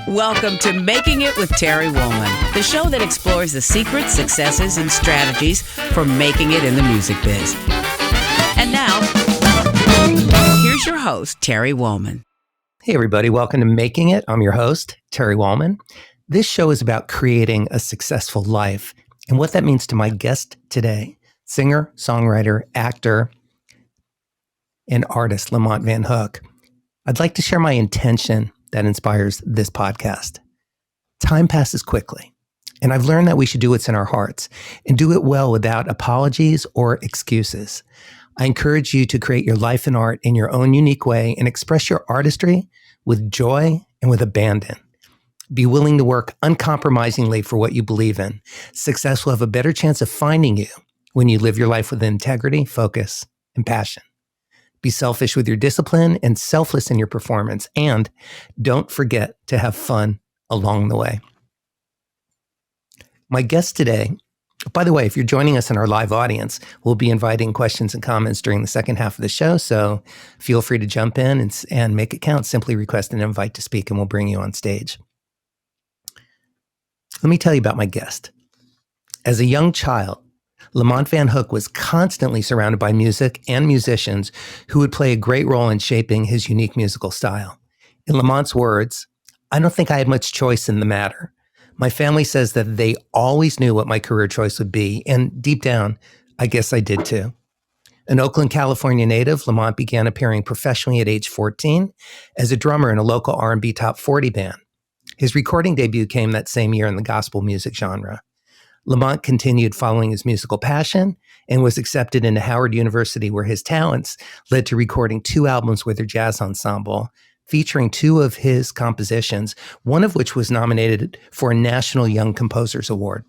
Welcome to Making It with Terry Wollman, the show that explores the secrets, successes, and strategies for making it in the music biz. And now, here's your host, Terry Wollman. Hey, everybody. Welcome to Making It. I'm your host, Terry Wollman. This show is about creating a successful life and what that means to my guest today, singer, songwriter, actor, and artist, Lamont Van Hook. I'd like to share my intention that inspires this podcast. Time passes quickly, and I've learned that we should do what's in our hearts and do it well without apologies or excuses. I encourage you to create your life and art in your own unique way and express your artistry with joy and with abandon. Be willing to work uncompromisingly for what you believe in. Success will have a better chance of finding you when you live your life with integrity, focus, and passion. Be selfish with your discipline and selfless in your performance. And don't forget to have fun along the way. My guest today, by the way, if you're joining us in our live audience, we'll be inviting questions and comments during the second half of the show. So feel free to jump in and make it count. Simply request an invite to speak and we'll bring you on stage. Let me tell you about my guest. As a young child, Lamont Van Hook was constantly surrounded by music and musicians who would play a great role in shaping his unique musical style. In Lamont's words, "I don't think I had much choice in the matter. My family says that they always knew what my career choice would be, and deep down, I guess I did too." An Oakland, California native, Lamont began appearing professionally at age 14 as a drummer in a local R&B top 40 band. His recording debut came that same year in the gospel music genre. Lamont continued following his musical passion and was accepted into Howard University, where his talents led to recording 2 albums with their jazz ensemble, featuring 2 of his compositions, one of which was nominated for a National Young Composers Award.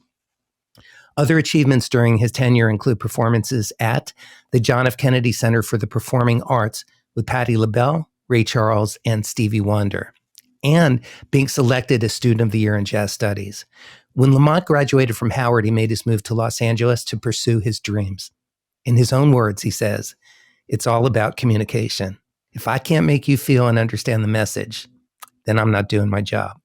Other achievements during his tenure include performances at the John F. Kennedy Center for the Performing Arts with Patti LaBelle, Ray Charles, and Stevie Wonder, and being selected as Student of the Year in Jazz Studies. When Lamont graduated from Howard, he made his move to Los Angeles to pursue his dreams. In his own words, he says, "It's all about communication. If I can't make you feel and understand the message, then I'm not doing my job."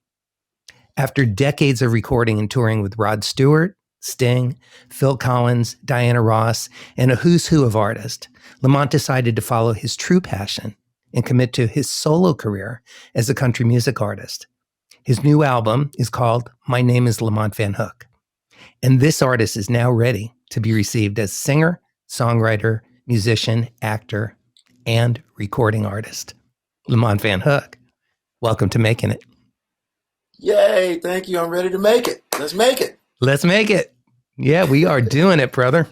After decades of recording and touring with Rod Stewart, Sting, Phil Collins, Diana Ross, and a who's who of artists, Lamont decided to follow his true passion and commit to his solo career as a country music artist. His new album is called My Name is Lamont Van Hook. And this artist is now ready to be received as singer, songwriter, musician, actor, and recording artist. Lamont Van Hook, welcome to Making It. Yay, thank you. I'm ready to make it. Let's make it. Let's make it. Yeah, we are doing it, brother.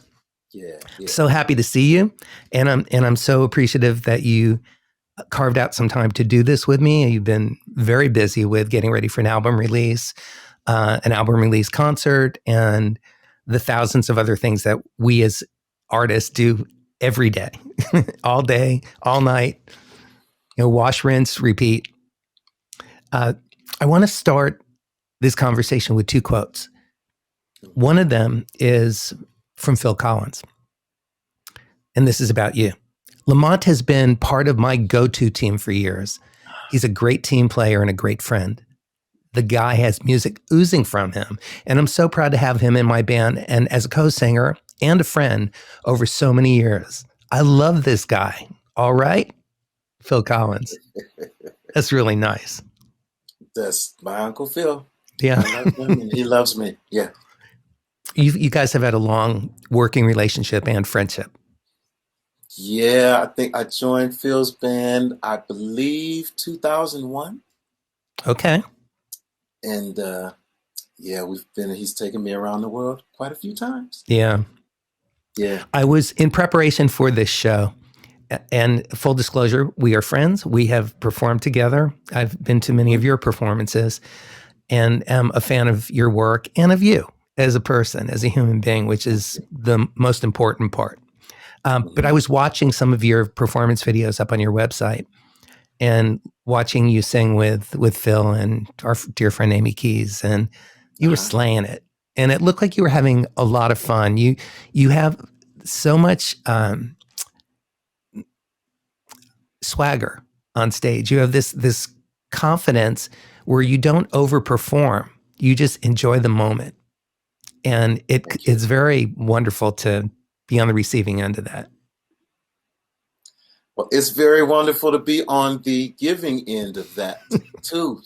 Yeah. So happy to see you. And I'm so appreciative that you carved out some time to do this with me. You've been very busy with getting ready for an album release concert, and the thousands of other things that we as artists do every day, all day, all night, wash, rinse, repeat. I want to start this conversation with 2 quotes. One of them is from Phil Collins, and this is about you. "Lamont has been part of my go-to team for years. He's a great team player and a great friend. The guy has music oozing from him, and I'm so proud to have him in my band and as a co-singer and a friend over so many years. I love this guy. All right?" Phil Collins. That's really nice. That's my Uncle Phil. Yeah. I love him and he loves me. Yeah. You guys have had a long working relationship and friendship. Yeah, I think I joined Phil's band, I believe, 2001. Okay. And he's taken me around the world quite a few times. Yeah. Yeah. I was in preparation for this show, and full disclosure, we are friends. We have performed together. I've been to many of your performances and am a fan of your work and of you as a person, as a human being, which is the most important part. But I was watching some of your performance videos up on your website and watching you sing with Phil and our dear friend Amy Keys, and you were slaying it. And it looked like you were having a lot of fun. You have so much swagger on stage. You have this confidence where you don't overperform. You just enjoy the moment. And it's very wonderful to be on the receiving end of that. Well, it's very wonderful to be on the giving end of that too.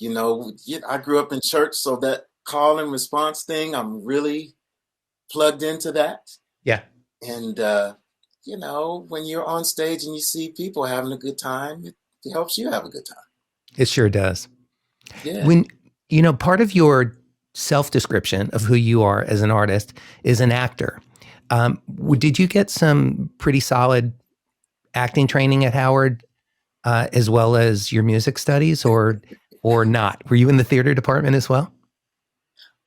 I grew up in church, so that call and response thing, I'm really plugged into that. Yeah. And, when you're on stage and you see people having a good time, it helps you have a good time. It sure does. Yeah. When, part of your self-description of who you are as an artist is an actor. Did you get some pretty solid acting training at Howard, as well as your music studies, or not? Were you in the theater department as well?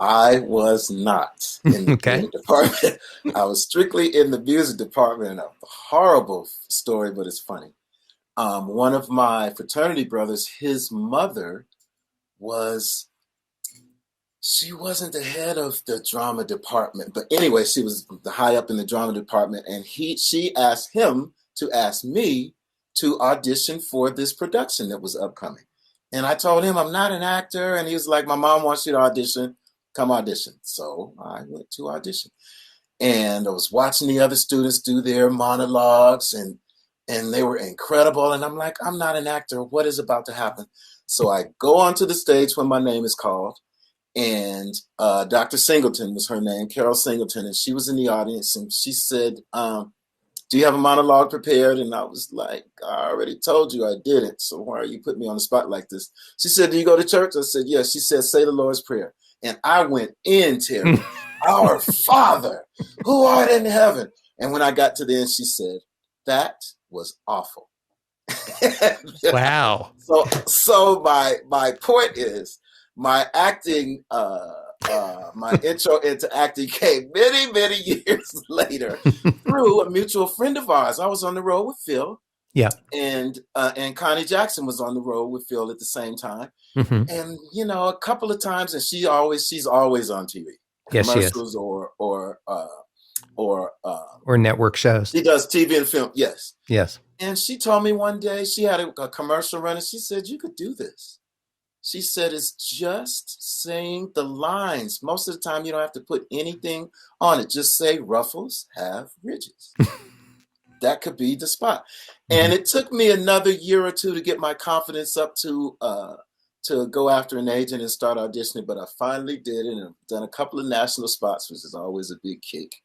I was not in the Okay. theater department. I was strictly in the music department. A horrible story, but it's funny. One of my fraternity brothers, his mother she wasn't the head of the drama department, but anyway, she was the high up in the drama department, and she asked him to ask me to audition for this production that was upcoming. And I told him I'm not an actor, and he was like, my mom wants you to audition. Come audition. So I went to audition, and I was watching the other students do their monologues, and they were incredible. And I'm like, I'm not an actor. What is about to happen? So I go onto the stage when my name is called, and Dr. Singleton was her name, Carol Singleton, and she was in the audience, and she said, do you have a monologue prepared? And I was like, I already told you I didn't, so why are you putting me on the spot like this? She said, do you go to church? I said, yes. She said, say the Lord's Prayer. And I went in, Terry, our Father, who art in heaven. And when I got to the end, she said, that was awful. Wow. So my point is, my acting, my intro into acting came many, many years later through a mutual friend of ours. I was on the road with Phil. Yeah. And Connie Jackson was on the road with Phil at the same time. Mm-hmm. And, a couple of times, and she's always on TV. Yes, she is. Commercials or network shows. She does TV and film. Yes. Yes. And she told me one day she had a commercial running. She said, you could do this. She said, it's just saying the lines. Most of the time, you don't have to put anything on it. Just say ruffles have ridges. That could be the spot. Mm-hmm. And it took me another year or two to get my confidence up to go after an agent and start auditioning. But I finally did it, and I've done a couple of national spots, which is always a big kick.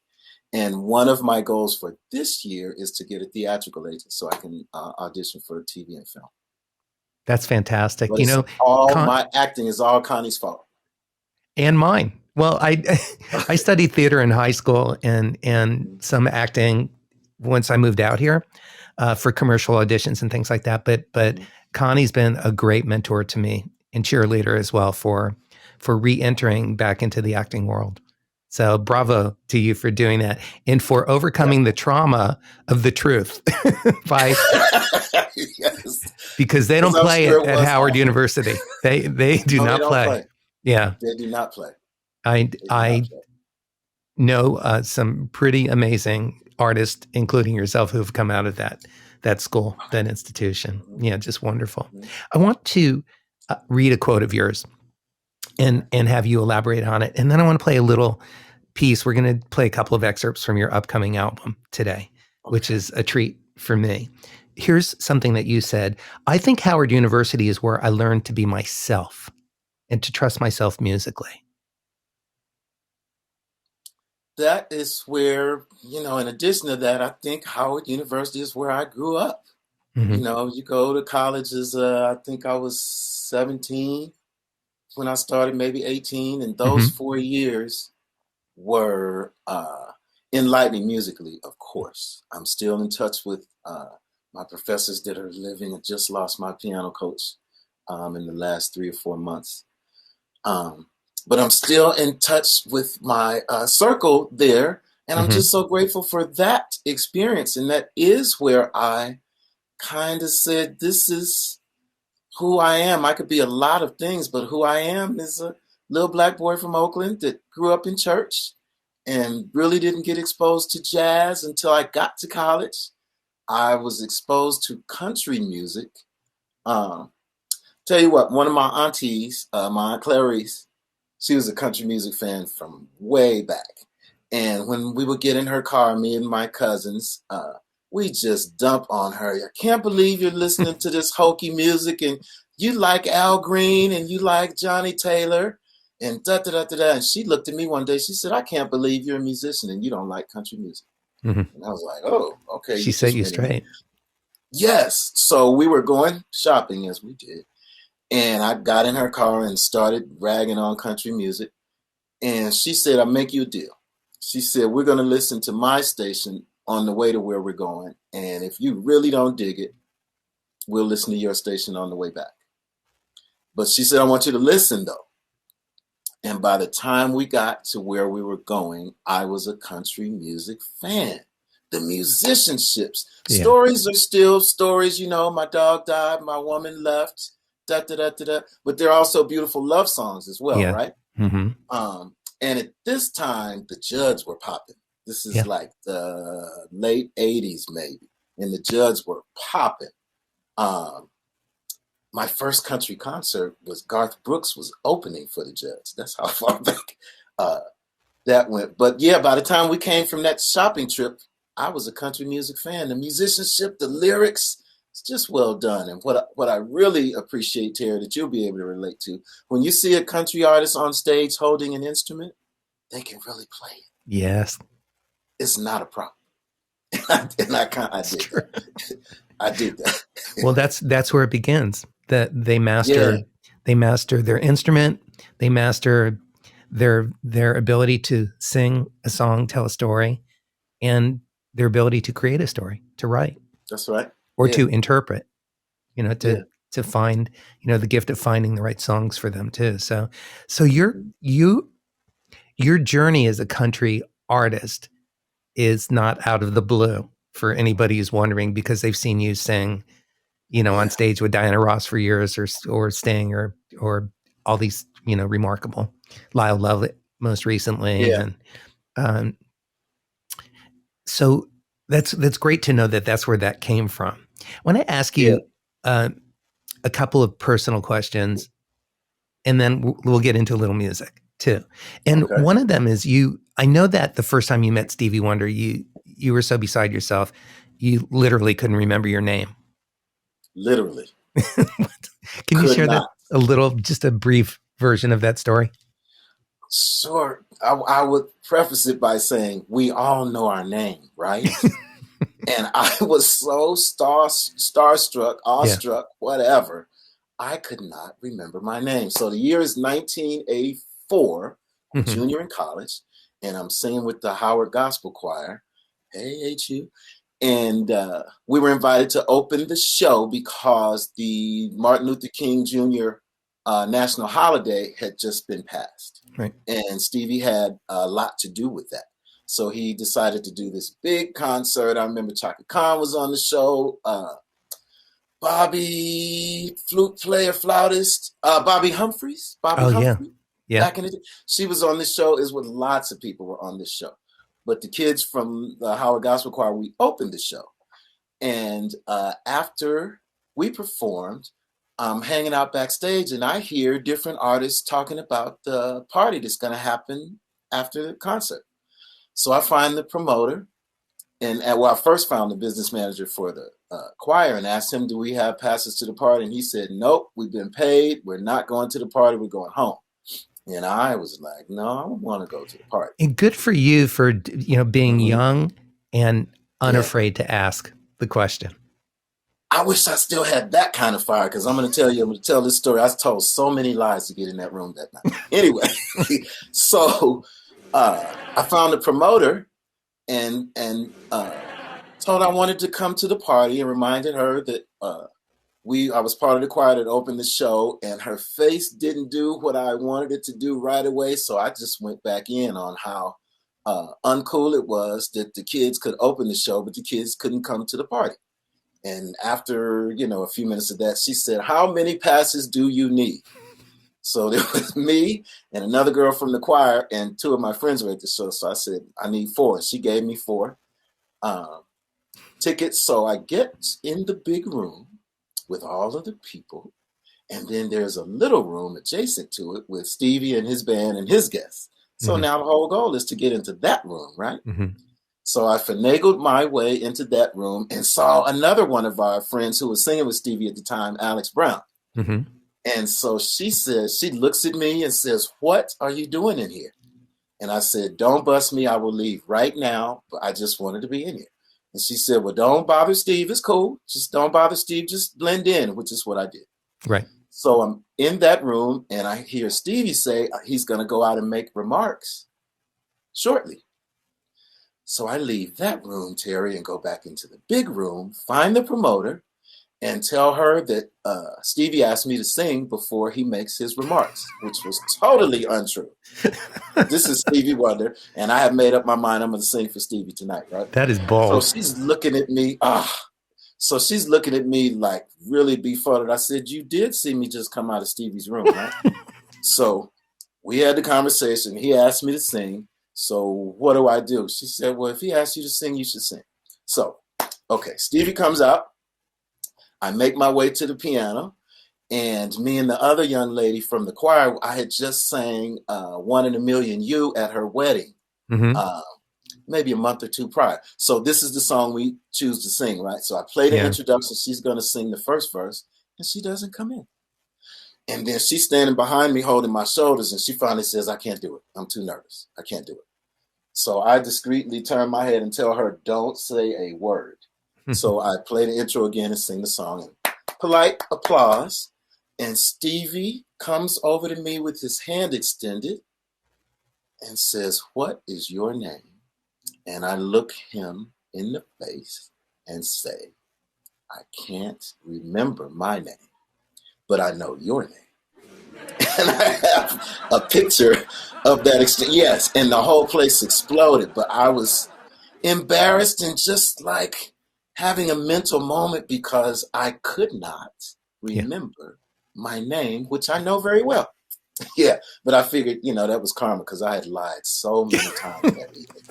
And one of my goals for this year is to get a theatrical agent so I can audition for TV and film. That's fantastic. But my acting is all Connie's fault. And mine. Well, I studied theater in high school and some acting once I moved out here for commercial auditions and things like that. But Connie's been a great mentor to me and cheerleader as well for re-entering back into the acting world. So bravo to you for doing that and for overcoming the trauma of the truth by yes. Because they don't play at Howard University. They do not play. Yeah. They do not play. I know some pretty amazing artists, including yourself, who've come out of that school, that institution. Yeah, just wonderful. I want to read a quote of yours and have you elaborate on it. And then I want to play a little piece. We're going to play a couple of excerpts from your upcoming album today, which is a treat for me. Here's something that you said. I think Howard University is where I learned to be myself and to trust myself musically. That is where, in addition to that, I think Howard University is where I grew up. Mm-hmm. You go to college I think I was 17 when I started, maybe 18. And those 4 years were enlightening musically, of course. I'm still in touch with my professors that are living. I just lost my piano coach in the last 3 or 4 months. But I'm still in touch with my circle there. And I'm just so grateful for that experience. And that is where I kind of said, this is who I am. I could be a lot of things, but who I am is a little black boy from Oakland that grew up in church and really didn't get exposed to jazz until I got to college. I was exposed to country music Tell you what, one of my aunties, my Aunt Clarice, she was a country music fan from way back. And when we would get in her car, me and my cousins, we just dump on her. I can't believe you're listening to this hokey music and you like Al Green and you like Johnny Taylor and da-da-da-da-da. And she looked at me one day. She said, I can't believe you're a musician and you don't like country music. And I was like, oh, okay. She set you straight. Yes. So we were going shopping as we did. And I got in her car and started ragging on country music. And she said, I'll make you a deal. She said, we're going to listen to my station on the way to where we're going. And if you really don't dig it, we'll listen to your station on the way back. But she said, I want you to listen, though. And by the time we got to where we were going, I was a country music fan. The musicianships. Yeah. Stories are still stories. You know, my dog died, my woman left, da-da-da-da-da. But they're also beautiful love songs as well, right? And at this time, the Judds were popping. This is like the late 80s, maybe. And the Judds were popping. My first country concert was Garth Brooks was opening for the Judds. That's how far back that went. But yeah, by the time we came from that shopping trip, I was a country music fan. The musicianship, the lyrics, it's just well done. And what I really appreciate, Terry, that you'll be able to relate to, when you see a country artist on stage holding an instrument, they can really play it. Yes. It's not a problem. I did that. I did that. Well, that's where it begins. That they master their instrument, they master their ability to sing a song, tell a story, and their ability to create a story, to write. That's right. Or to interpret, to find, the gift of finding the right songs for them too. So your journey as a country artist is not out of the blue for anybody who's wondering, because they've seen you sing, on stage with Diana Ross for years, or Sting, or all these, remarkable, Lyle Lovett most recently. Yeah. And so that's great to know that that's where that came from. I want to ask you a couple of personal questions, and then we'll get into a little music too. And one of them is I know that the first time you met Stevie Wonder, you were so beside yourself, you literally couldn't remember your name. Literally. Can you share that a little, just a brief version of that story? Sure. I would preface it by saying we all know our name, right? And I was so starstruck, awestruck, whatever. I could not remember my name. So the year is 1984, junior in college, and I'm singing with the Howard Gospel Choir. Hey, HU. And we were invited to open the show because the Martin Luther King Jr. National holiday had just been passed. Right. And Stevie had a lot to do with that. So he decided to do this big concert. I remember Chaka Khan was on the show. Bobby, flute player, flautist, Bobby Humphreys. Humphrey, back in the day. She was on the show, is what lots of people were on this show. But the kids from the Howard Gospel Choir, we opened the show. And after we performed, I'm hanging out backstage, and I hear different artists talking about the party that's going to happen after the concert. So I find the promoter, and I first found the business manager for the choir and asked him, do we have passes to the party? And he said, nope, we've been paid. We're not going to the party. We're going home. And I was like, no, I want to go to the party. And good for you for, being young and unafraid to ask the question. I wish I still had that kind of fire, because I'm going to tell this story. I told so many lies to get in that room that night. Anyway, so I found the promoter and told her I wanted to come to the party, and reminded her that I was part of the choir that opened the show, and her face didn't do what I wanted it to do right away. So I just went back in on how uncool it was that the kids could open the show, but the kids couldn't come to the party. And after, a few minutes of that, she said, how many passes do you need? So there was me and another girl from the choir, and two of my friends were at the show. So I said, I need 4. She gave me 4 tickets. So I get in the big room with all of the people, And then there's a little room adjacent to it with Stevie and his band and his guests. So Mm-hmm. now the whole goal is to get into that room, right? Mm-hmm. So I finagled my way into that room and saw another one of our friends who was singing with Stevie at the time, Alex Brown. Mm-hmm. And so she says, she looks at me and says, "What are you doing in here?" And I said, "Don't bust me. I will leave right now. But I just wanted to be in here." And she said, "Well, don't bother Steve. It's cool. Just don't bother Steve. Just blend in," which is what I did. Right. So I'm in that room and I hear Stevie say he's going to go out and make remarks shortly. So I leave that room, Terry, and go back into the big room, find the promoter, and tell her that Stevie asked me to sing before he makes his remarks, which was totally untrue. This is Stevie Wonder, and I have made up my mind I'm going to sing for Stevie tonight, right? That is bold. So she's looking at me. So she's looking at me like really befuddled. I said, "You did see me just come out of Stevie's room, right?" So we had the conversation. He asked me to sing. So what do? She said, "Well, if he asks you to sing, you should sing." So, okay, Stevie comes out. I make my way to the piano. And me and the other young lady from the choir, I had just sang One in a Million You at her wedding. Mm-hmm. Maybe a month or two prior. So this is the song we choose to sing, right? So I play the introduction. She's going to sing the first verse, and she doesn't come in. And then she's standing behind me holding my shoulders, and she finally says, "I can't do it. I'm too nervous. I can't do it." So I discreetly turn my head and tell her, "Don't say a word." So I play the intro again and sing the song. And polite applause. And Stevie comes over to me with his hand extended and says, "What is your name?" And I look him in the face and say, "I can't remember my name, but I know your name." And I have a picture of that exchange. Yes, and the whole place exploded. But I was embarrassed and just like having a mental moment because I could not remember my name, which I know very well. Yeah, but I figured, that was karma because I had lied so many times that evening.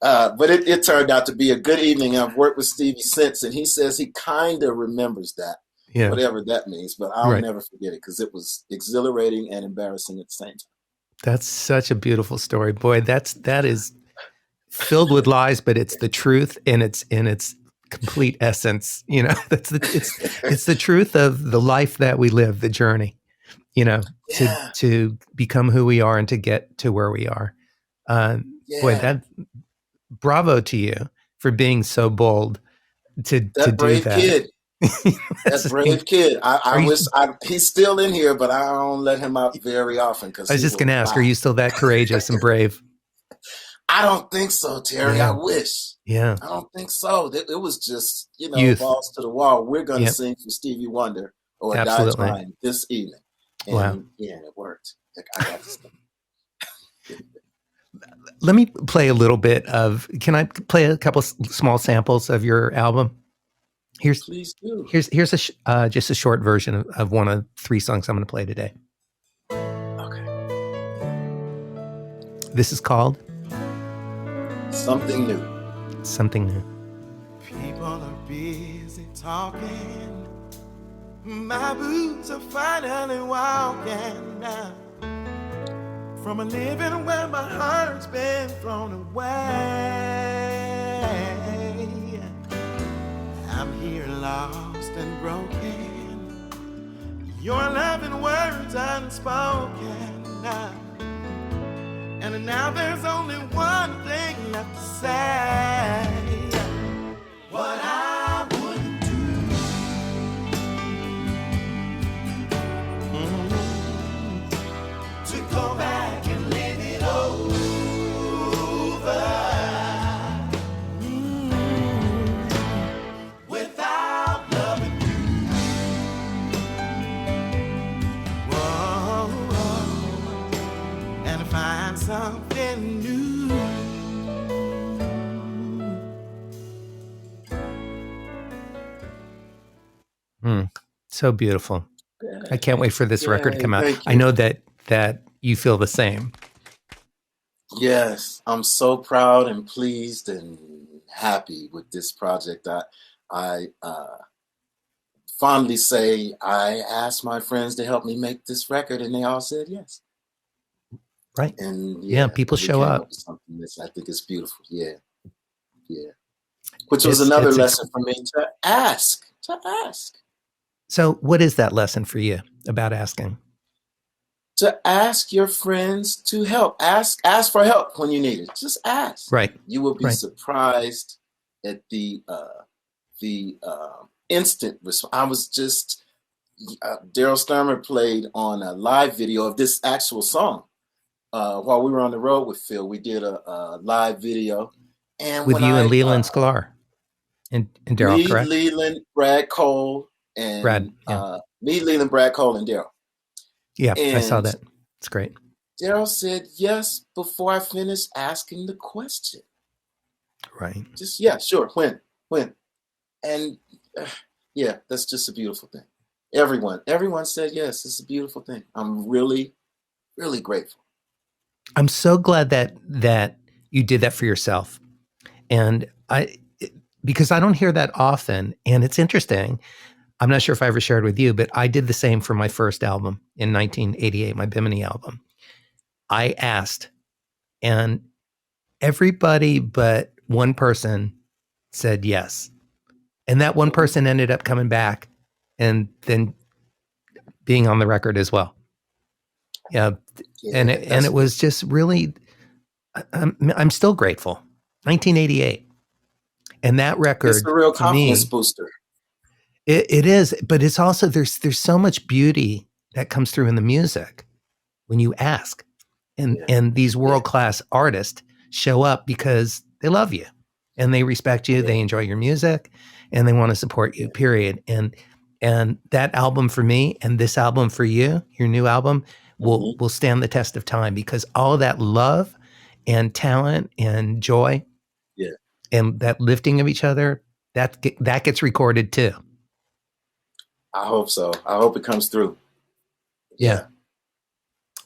But it turned out to be a good evening. I've worked with Stevie since, and he says he kind of remembers that, whatever that means. But I'll never forget it because it was exhilarating and embarrassing at the same time. That's such a beautiful story, boy. That is filled with lies, but it's the truth in its complete essence. It's the truth of the life that we live, the journey. To become who we are and to get to where we are. Boy, bravo to you for being so bold to do that. Kid. That brave kid. I wish he's still in here, but I don't let him out very often. I was just going to ask, are you still that courageous and brave? I don't think so, Terry. Yeah. I wish. Yeah. I don't think so. It was just, Youth. balls to the wall. We're going to sing for Stevie Wonder or Die Trying this evening. And it worked. I got this thing. Let me play a little bit can I play a couple small samples of your album? Please do. Here's just a short version of one of 3 songs I'm going to play today. Okay. This is called Something New. Something New. People are busy talking. My boots are finally walking now from a living where my heart's been thrown away. I'm here lost and broken. Your loving words unspoken now. And now there's only one thing left to say. What I wouldn't do to go back and live it over without loving you. Whoa, and find something new. So beautiful. I can't wait for this record to come out. I know that you feel the same. Yes, I'm so proud and pleased and happy with this project. fondly say, I asked my friends to help me make this record, and they all said yes. Right. And Yeah, people we show came up. with something that I think is beautiful. Yeah. Which was It's another it's lesson for me to ask. So what is that lesson for you about asking? To ask your friends to help. Ask for help when you need it. Just ask. Right. You will be Right. surprised at the instant response. I was just Daryl Sturmer played on a live video of this actual song while we were on the road with Phil. We did a live video, and With when you and I Leland Sklar and Daryl, Lee correct? Leland, Brad Cole, Brad. and Yeah. Lee Leland, Brad Cole, and Daryl. Yeah, I saw And that. It's great. Daryl said yes before I finished asking the question. Right. Just sure. When, and that's just a beautiful thing. Everyone said yes. It's a beautiful thing. I'm really, really grateful. I'm so glad that you did that for yourself, and because I don't hear that often, and it's interesting. I'm not sure if I ever shared with you, but I did the same for my first album in 1988, my Bimini album. I asked, and everybody but one person said yes, and that one person ended up coming back, and then being on the record as well. Yeah, and it was just really. I'm still grateful. 1988, and that record. It's a real for confidence me, booster. It is, but it's also there's so much beauty that comes through in the music when you ask, and these world-class artists show up because they love you and they respect you, they enjoy your music, and they want to support you. Period. And that album for me and this album for you, your new album, will stand the test of time because all of that love and talent and joy, and that lifting of each other, that gets recorded too. I hope so. I hope it comes through. Yeah.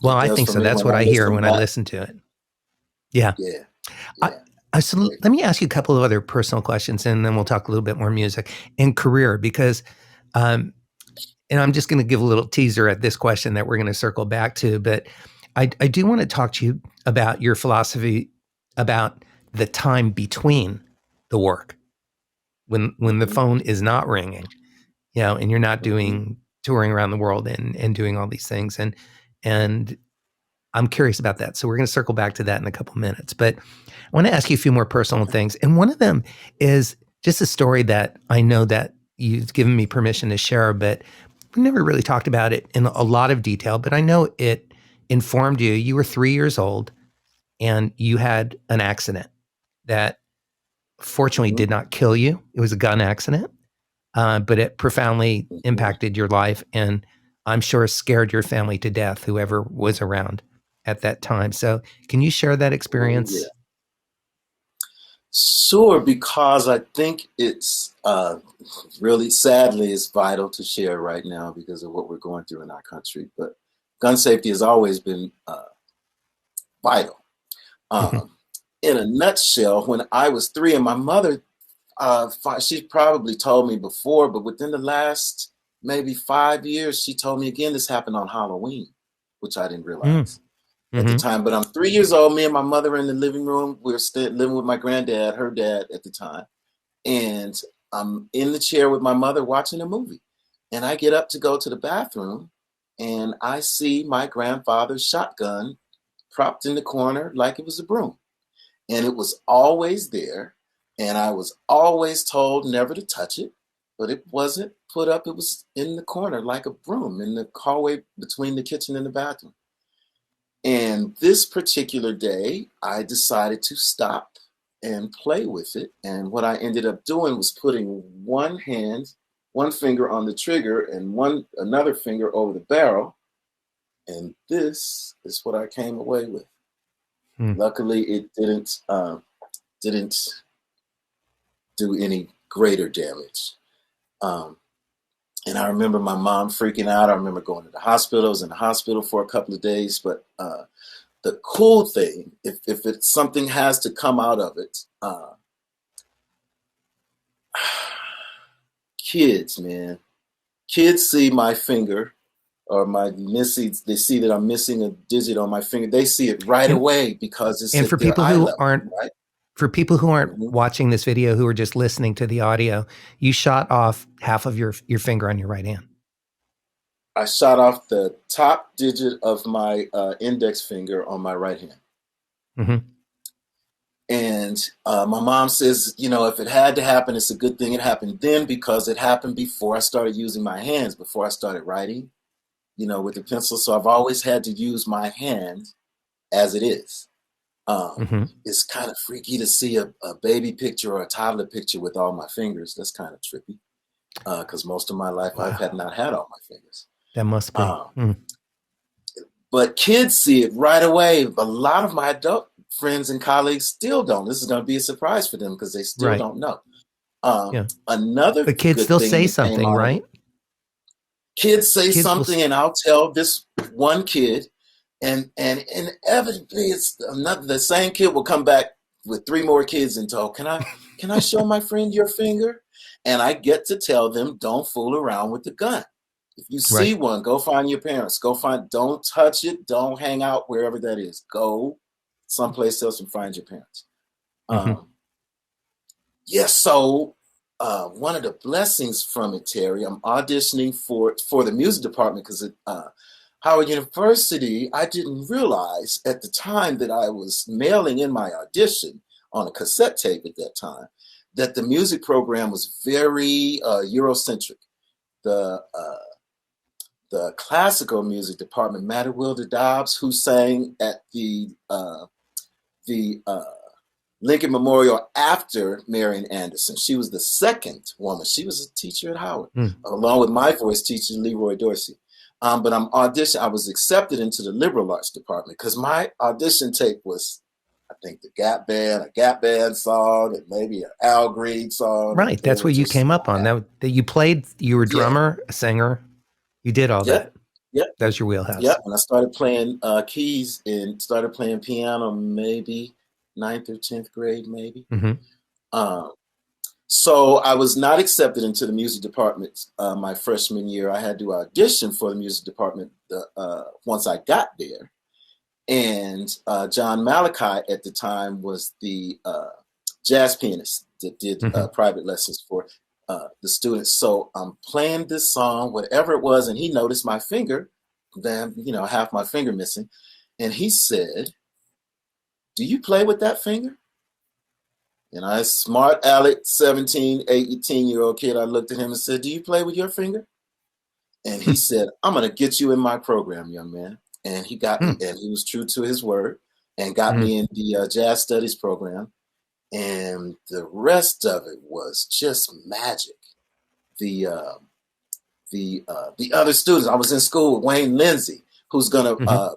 Well, I think so. That's what I hear when I listen to it. Yeah. So let me ask you a couple of other personal questions, and then we'll talk a little bit more music and career, because, and I'm just going to give a little teaser at this question that we're going to circle back to, but I do want to talk to you about your philosophy about the time between the work, when the phone is not ringing, and you're not doing touring around the world and doing all these things. And I'm curious about that. So we're going to circle back to that in a couple minutes, but I want to ask you a few more personal things. And one of them is just a story that I know that you've given me permission to share, but we never really talked about it in a lot of detail, but I know it informed you. You were 3 years old and you had an accident that fortunately did not kill you. It was a gun accident, but it profoundly impacted your life, and I'm sure scared your family to death, whoever was around at that time. So can you share that experience? Sure, because I think it's really, sadly, it's vital to share right now because of what we're going through in our country. But gun safety has always been vital. In a nutshell, when I was 3, and my mother, she probably told me before, but within the last maybe 5 years, she told me again, this happened on Halloween, which I didn't realize at the time. But I'm 3 years old. Me and my mother in the living room. We're still living with my granddad, her dad at the time. And I'm in the chair with my mother watching a movie. And I get up to go to the bathroom, and I see my grandfather's shotgun propped in the corner like it was a broom. And it was always there. And I was always told never to touch it, but it wasn't put up. It was in the corner like a broom in the hallway between the kitchen and the bathroom. And this particular day, I decided to stop and play with it. And what I ended up doing was putting one finger on the trigger and another finger over the barrel. And this is what I came away with. Luckily, it didn't do any greater damage. And I remember my mom freaking out. I remember going to the hospital. I was in the hospital for a couple of days. But the cool thing, if something has to come out of it, kids, man, kids see my finger or they see that I'm missing a digit on my finger. They see it right away because it's and at their eye level, right? for people who aren't watching this video, who are just listening to the audio, you shot off half of your finger on your right hand. I shot off the top digit of my index finger on my right hand. Mm-hmm. And my mom says, if it had to happen, it's a good thing it happened then, because it happened before I started using my hands, before I started writing, with the pencil. So I've always had to use my hand as it is. It's kind of freaky to see a baby picture or a toddler picture with all my fingers. That's kind of trippy, because most of my life I've not had all my fingers. That must be. But kids see it right away. A lot of my adult friends and colleagues still don't. This is going to be a surprise for them because they still don't know. Another, the kids still say something, right? Kids say something, and I'll tell this one kid, and inevitably it's the same kid will come back with 3 more kids and tell, can I show my friend your finger? And I get to tell them, don't fool around with the gun. If you see one, go find your parents. Don't touch it. Don't hang out wherever that is. Go someplace else and find your parents. So one of the blessings from it, Terry, I'm auditioning for the music department because at Howard University, I didn't realize at the time that I was mailing in my audition on a cassette tape at that time that the music program was very Eurocentric. The classical music department, Matter Wilder Dobbs, who sang at the Lincoln Memorial after Marian Anderson. She was the second woman. She was a teacher at Howard, along with my voice teacher, Leroy Dorsey. But I was accepted into the liberal arts department because my audition tape was, I think, a Gap Band song, and maybe an Al Green song. Right, that's what you came up on. That you played. You were a drummer, a singer. You did all that. Yep. That was your wheelhouse. Yep. And I started playing keys and started playing piano maybe 9th or 10th grade, maybe. So I was not accepted into the music department my freshman year. I had to audition for the music department once I got there. And John Malachi at the time was the jazz pianist that did private lessons for the students. So I'm playing this song, whatever it was, and he noticed my finger, then, half my finger missing. And he said, "Do you play with that finger?" And I, smart aleck, 17, 18-year-old kid, I looked at him and said, "Do you play with your finger?" And he said, "I'm going to get you in my program, young man." And he got me, and he was true to his word and got me in the jazz studies program. And the rest of it was just magic. The other students, I was in school with Wayne Lindsay, who's going to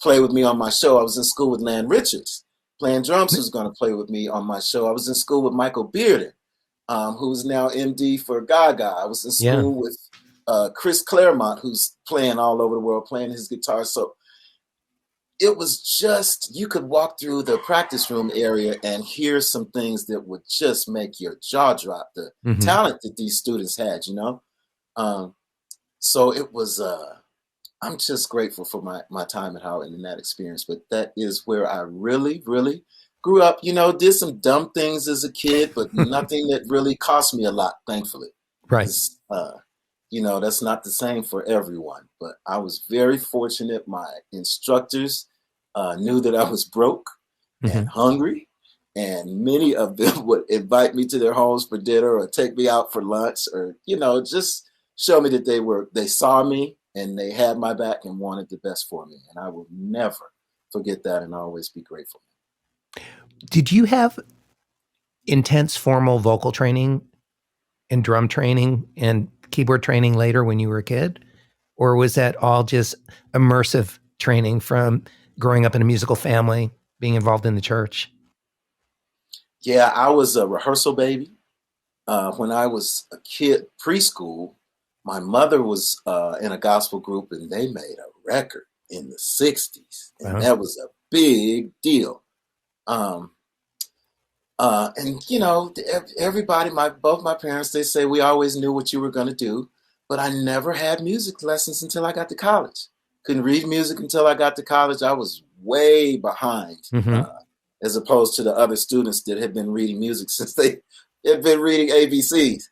play with me on my show. I was in school with Lan Richards, playing drums, who's going to play with me on my show. I was in school with Michael Bearden, who's now MD for Gaga. I was in school with Chris Claremont, who's playing all over the world, playing his guitar. So it was just, you could walk through the practice room area and hear some things that would just make your jaw drop, the talent that these students had, So it was, I'm just grateful for my time at Howard and that experience. But that is where I really, really grew up, did some dumb things as a kid, but nothing that really cost me a lot, thankfully. Right. That's not the same for everyone, but I was very fortunate. My instructors knew that I was broke and hungry, and many of them would invite me to their homes for dinner or take me out for lunch or, just show me that they saw me and they had my back and wanted the best for me. And I will never forget that and always be grateful. Did you have intense formal vocal training and drum training and keyboard training later when you were a kid? Or was that all just immersive training from growing up in a musical family, being involved in the church? Yeah, I was a rehearsal baby. When I was a kid, preschool, my mother was in a gospel group and they made a record in the 60s. And that was a big deal. And everybody, both my parents, they say we always knew what you were going to do. but I never had music lessons until I got to college. Couldn't read music until I got to college. I was way behind, as opposed to the other students that had been reading music since they had been reading ABCs.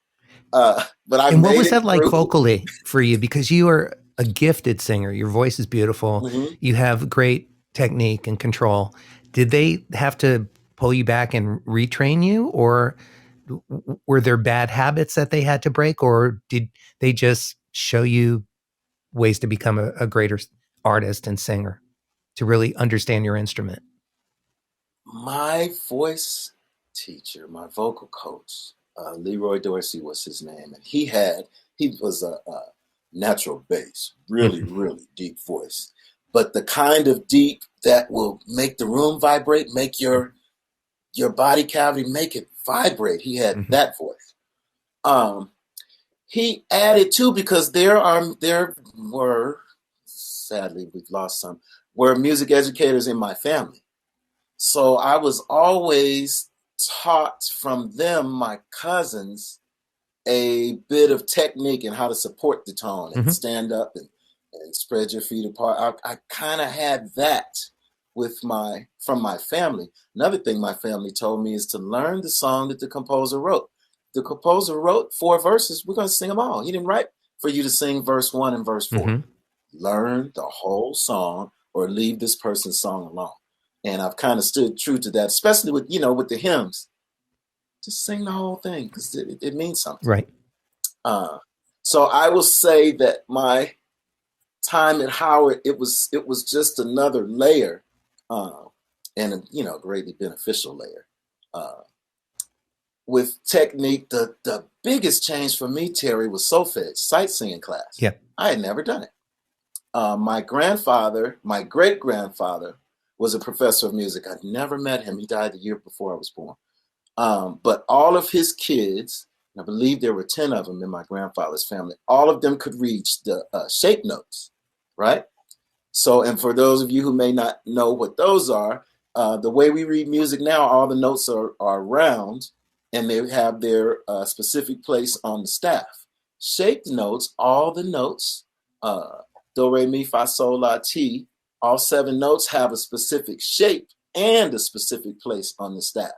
And what was that like vocally for you? Because you are a gifted singer. Your voice is beautiful. Mm-hmm. You have great technique and control. Did they have to pull you back and retrain you, or were there bad habits that they had to break, or did they just show you ways to become a greater artist and singer, to really understand your instrument? My voice teacher, my vocal coach, Leroy Dorsey was his name, and he was a natural bass, really, really deep voice, but the kind of deep that will make the room vibrate, make your body cavity, make it vibrate. He had that voice. He added too, because there were, sadly we've lost some, were music educators in my family. So I was always taught from them, my cousins, a bit of technique and how to support the tone and stand up and spread your feet apart. I kind of had that from my family. Another thing my family told me is to learn the song that the composer wrote. The composer wrote 4 verses. We're going to sing them all. He didn't write for you to sing verse 1 and verse 4. Learn the whole song or leave this person's song alone. And I've kind of stood true to that, especially with the hymns. Just sing the whole thing because it means something. Right. So I will say that my time at Howard, it was just another layer, and a greatly beneficial layer. With technique, the biggest change for me, Terry, was solfege, sight singing class. Yeah. I had never done it. My great-grandfather, was a professor of music. I'd never met him. He died the year before I was born. But all of his kids, and I believe there were 10 of them in my grandfather's family, all of them could reach the shape notes, right? So, and for those of you who may not know what those are, the way we read music now, all the notes are round, and they have their specific place on the staff. Shaped notes, all the notes, do, re, mi, fa, sol, la, ti, all 7 notes have a specific shape and a specific place on the staff.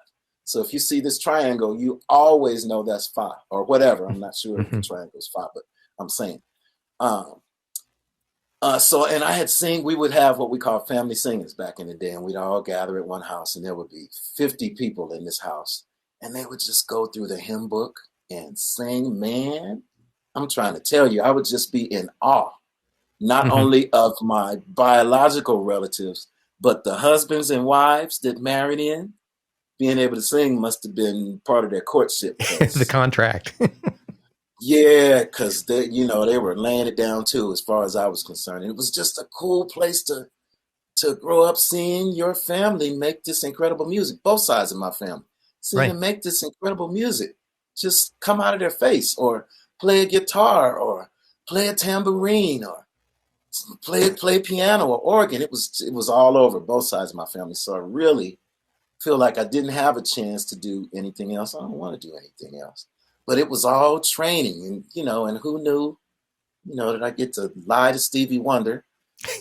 So if you see this triangle, you always know that's fa or whatever. I'm not sure if the triangle is fa, but I'm saying. And we would have what we call family singers back in the day, and we'd all gather at one house, and there would be 50 people in this house, and they would just go through the hymn book and sing. Man, I'm trying to tell you, I would just be in awe, not only of my biological relatives, but the husbands and wives that married in. Being able to sing must have been part of their courtship. The contract. Yeah, because they were laying it down too, as far as I was concerned. It was just a cool place to grow up, seeing your family make this incredible music. Both sides of my family, seeing them make this incredible music just come out of their face, or play a guitar, or play a tambourine, or play piano or organ. It was all over both sides of my family. So I really feel like I didn't have a chance to do anything else. I don't want to do anything else. But it was all training, and who knew, that I get to lie to Stevie Wonder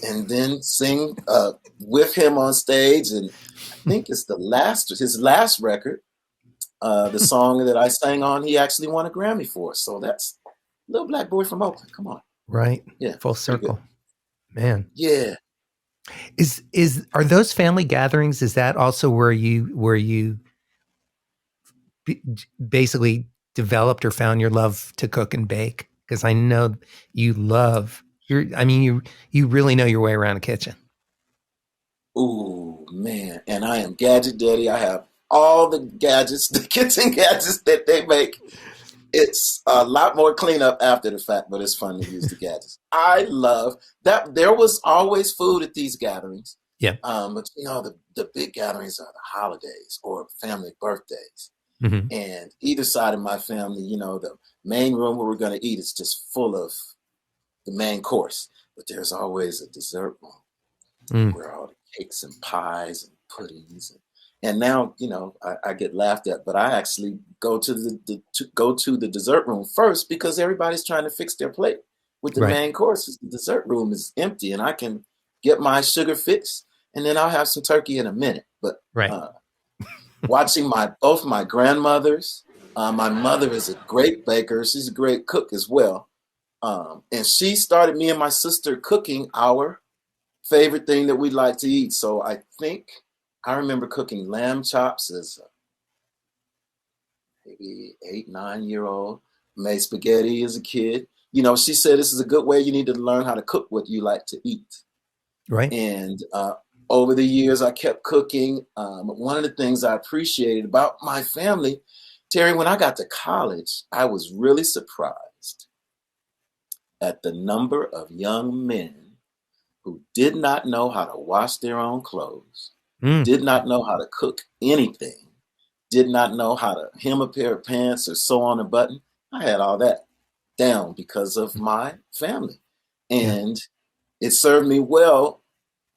and then sing with him on stage. And I think it's his last record, the song that I sang on, he actually won a Grammy for. So that's Little Black Boy from Oakland. Come on. Right. Yeah. Full circle. Man. Yeah. Are those family gatherings? Is that also where you basically developed or found your love to cook and bake? Because I know you really know your way around a kitchen. Ooh, man. And I am gadget daddy. I have all the gadgets, the kitchen gadgets that they make. It's a lot more cleanup after the fact, but it's fun to use the gadgets. I love that. There was always food at these gatherings. Yeah. But the big gatherings are the holidays or family birthdays. And either side of my family, the main room where we're going to eat is just full of the main course. But there's always a dessert room where all the cakes and pies and puddings and And now, I get laughed at, but I actually go to the dessert room first because everybody's trying to fix their plate with the Right. main courses. The dessert room is empty, and I can get my sugar fix, and then I'll have some turkey in a minute. But Right. watching both my grandmothers, my mother is a great baker. She's a great cook as well. And she started me and my sister cooking our favorite thing that we like to eat. So I think I remember cooking lamb chops as maybe 8, 9-year-old. Made spaghetti as a kid. She said this is a good way. You need to learn how to cook what you like to eat. Right. And over the years, I kept cooking. One of the things I appreciated about my family, Terry, when I got to college, I was really surprised at the number of young men who did not know how to wash their own clothes, did not know how to cook anything, did not know how to hem a pair of pants or sew on a button. I had all that down because of my family. And it served me well.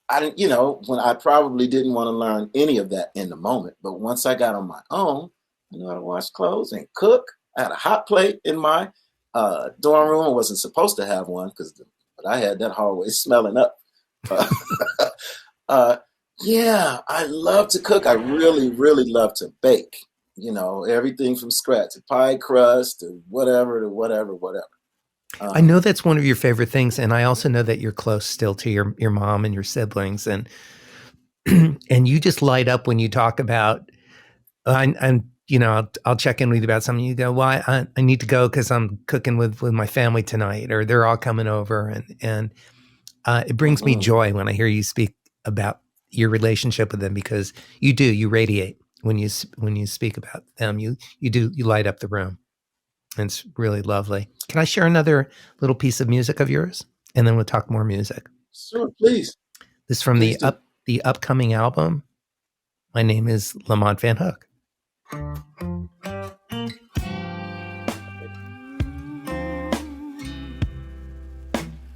I didn't, when I probably didn't want to learn any of that in the moment. But once I got on my own, I knew how to wash clothes and cook. I had a hot plate in my dorm room. I wasn't supposed to have one, but I had that hallway smelling up. I love to cook. I really, really love to bake. Everything from scratch, to pie crust, to whatever. I know that's one of your favorite things, and I also know that you're close still to your mom and your siblings, and and you just light up when you talk about. I'll check in with you about something. You go, well, I need to go because I'm cooking with my family tonight, or they're all coming over, and it brings me joy when I hear you speak about your relationship with them, because you radiate when you speak about them. You light up the room. And it's really lovely. Can I share another little piece of music of yours, and then we'll talk more music? Sure, please. This is from the upcoming album. My name is Lamont Van Hook.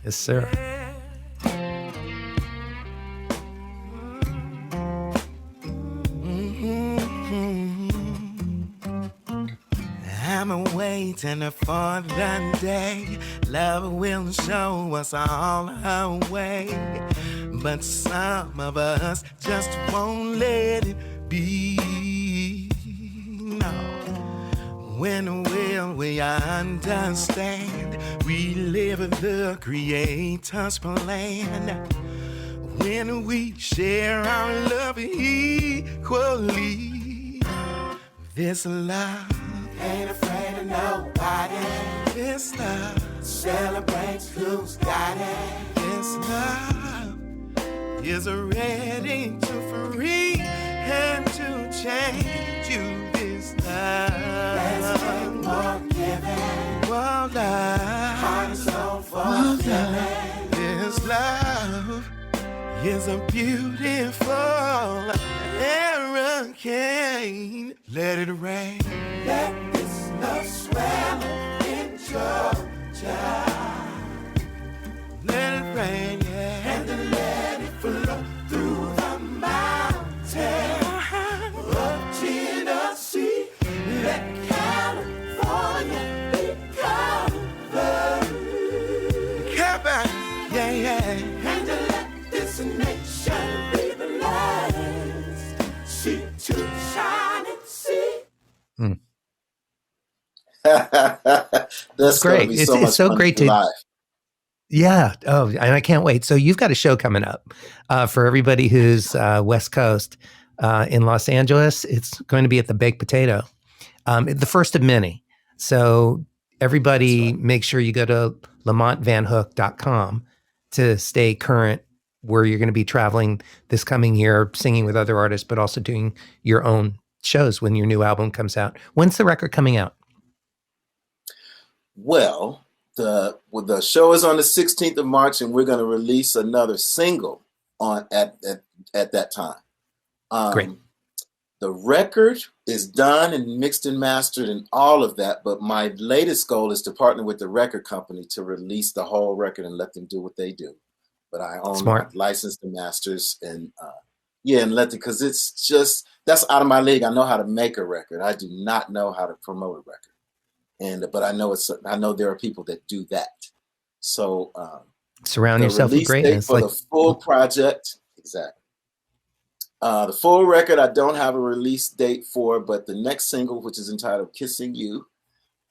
Yes, sir. I'm waiting for the day love will show us all our way, but some of us just won't let it be. No. When will we understand? We live the Creator's plan. When we share our love equally, this love ain't afraid of nobody. This love celebrates who's got it. This love is ready to free and to change you. This love, let's make more giving. Whoa, love, heart and soul forgiving. This love is a beautiful hurricane. Let it rain. Let this love swell in Georgia. Let it rain, yeah. And then let it flow through the mountains of Tennessee. Let California be covered. Covered, yeah, yeah. And let this nation be blessed. Sea to shining sea. That's great. It's so great to live. Yeah. Oh, and I can't wait. So you've got a show coming up for everybody who's West Coast in Los Angeles. It's going to be at the Baked Potato, the first of many. So everybody, make sure you go to lamontvanhook.com to stay current, where you're going to be traveling this coming year, singing with other artists, but also doing your own shows when your new album comes out. When's the record coming out? Well, the show is on the 16th of March, and we're going to release another single at that time. Great. The record is done and mixed and mastered and all of that, but my latest goal is to partner with the record company to release the whole record and let them do what they do. But I own, licensed the masters, and Yeah, and let because it's just that's out of my league. I know how to make a record. I do not know how to promote a record, but I know there are people that do that. So Surround the yourself with release date greatness. for the full project, exactly. The full record, I don't have a release date for, but the next single, which is entitled "Kissing You,"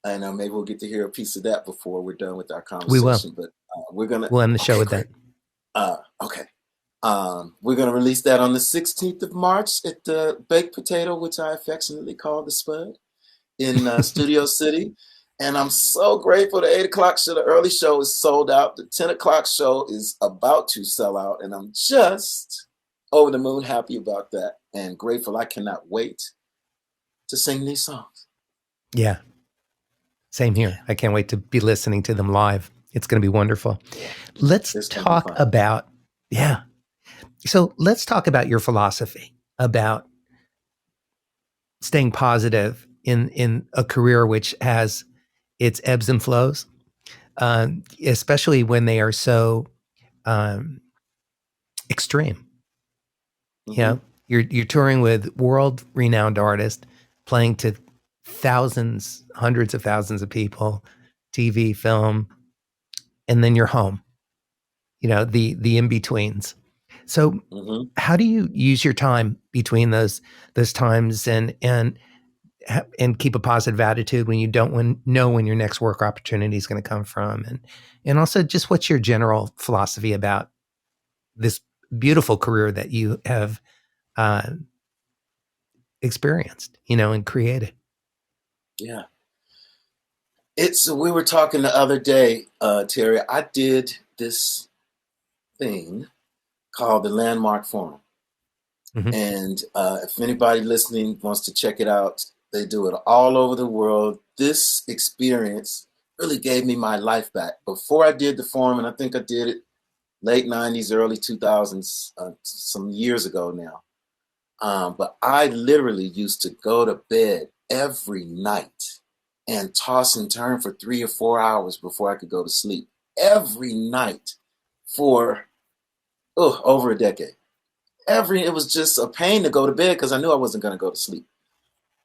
and maybe we'll get to hear a piece of that before we're done with our We will. conversation. But We'll end the show with great. that. Okay. We're going to release that on the 16th of March at the Baked Potato, which I affectionately call the Spud, in Studio City. And I'm so grateful. The 8 o'clock show, the early show is sold out. The 10 o'clock show is about to sell out. And I'm just over the moon happy about that and grateful. I cannot wait to sing these songs. Yeah. Same here. I can't wait to be listening to them live. It's going to be wonderful. Let's talk about, So let's talk about your philosophy about staying positive in a career which has its ebbs and flows, especially when they are so extreme. Mm-hmm. You know, you're touring with world-renowned artists, playing to thousands, hundreds of thousands of people, TV, film, and then you're home. You know, the in-betweens. So how do you use your time between those times and keep a positive attitude when you don't know when your next work opportunity is going to come from? And also just what's your general philosophy about this beautiful career that you have experienced, and created? Yeah. We were talking the other day, Terry, I did this thing called the Landmark Forum. Mm-hmm. And if anybody listening wants to check it out, they do it all over the world. This experience really gave me my life back. Before I did the forum, and I think I did it late 90s, early 2000s, some years ago now. But I literally used to go to bed every night and toss and turn for 3 or 4 hours before I could go to sleep. Every night for over a decade. It was just a pain to go to bed because I knew I wasn't going to go to sleep.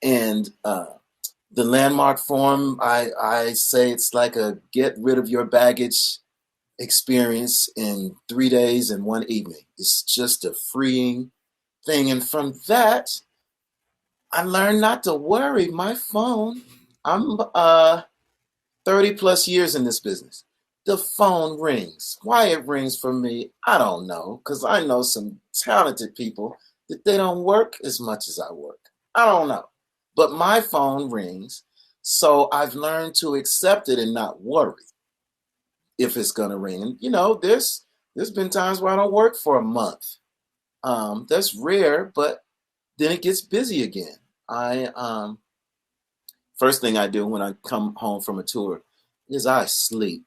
And the Landmark Forum, I say it's like a get rid of your baggage experience in 3 days and 1 evening. It's just a freeing thing. And from that, I learned not to worry. My phone, I'm 30 plus years in this business. The phone rings. Why it rings for me, I don't know, because I know some talented people that they don't work as much as I work. I don't know. But my phone rings, so I've learned to accept it and not worry if it's going to ring. And, there's been times where I don't work for a month. That's rare, but then it gets busy again. First thing I do when I come home from a tour is I sleep.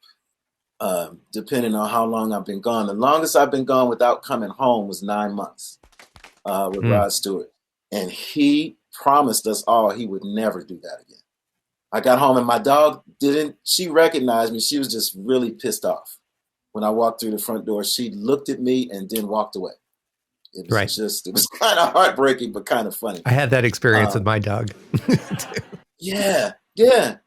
Depending on how long I've been gone. The longest I've been gone without coming home was 9 months with Rod Stewart. And he promised us all he would never do that again. I got home and my dog she recognized me. She was just really pissed off. When I walked through the front door, she looked at me and then walked away. It was kind of heartbreaking, but kind of funny. I had that experience with my dog. Yeah. You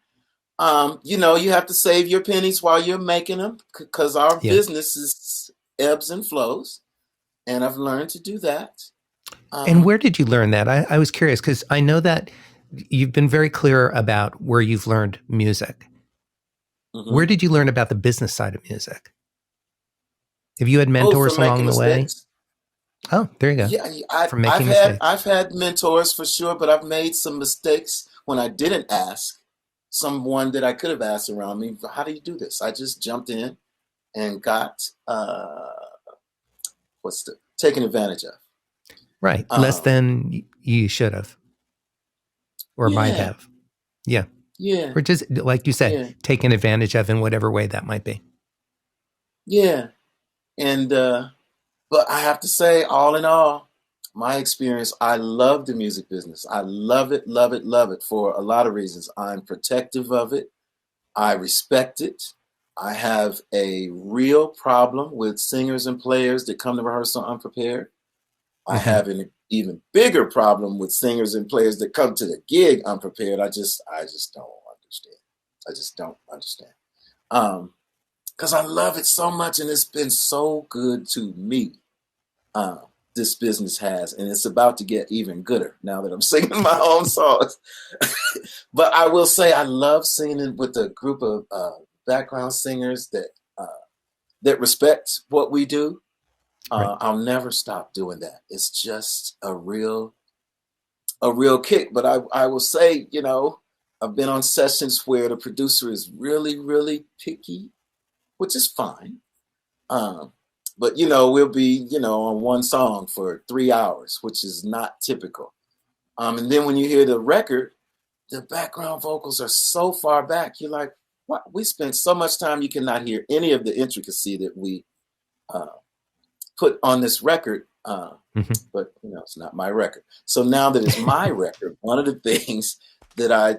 have to save your pennies while you're making them because our business is ebbs and flows. And I've learned to do that. And where did you learn that? I was curious because I know that you've been very clear about where you've learned music. Mm-hmm. Where did you learn about the business side of music? Have you had mentors along the way? Oh, there you go. Yeah, I've had mentors for sure, but I've made some mistakes when I didn't ask someone that I could have asked around me. How do you do this? I just jumped in and got taken advantage of. Right, less than you should have, or might have. Yeah. Or just like you said, taken advantage of in whatever way that might be. Yeah, and but I have to say, all in all, my experience, I love the music business. I love it, love it, love it for a lot of reasons. I'm protective of it. I respect it. I have a real problem with singers and players that come to rehearsal unprepared. I have an even bigger problem with singers and players that come to the gig unprepared. I just don't understand. I just don't understand. Because I love it so much, and it's been so good to me. This business has, and it's about to get even gooder now that I'm singing my own songs. But I will say I love singing with a group of background singers that respect what we do. Right. I'll never stop doing that. It's just a real kick. But I will say, I've been on sessions where the producer is really, really picky, which is fine. But, we'll be, on one song for 3 hours, which is not typical. And then when you hear the record, the background vocals are so far back. You're like, what? We spent so much time, you cannot hear any of the intricacy that we put on this record. But, it's not my record. So now that it's my record, one of the things that I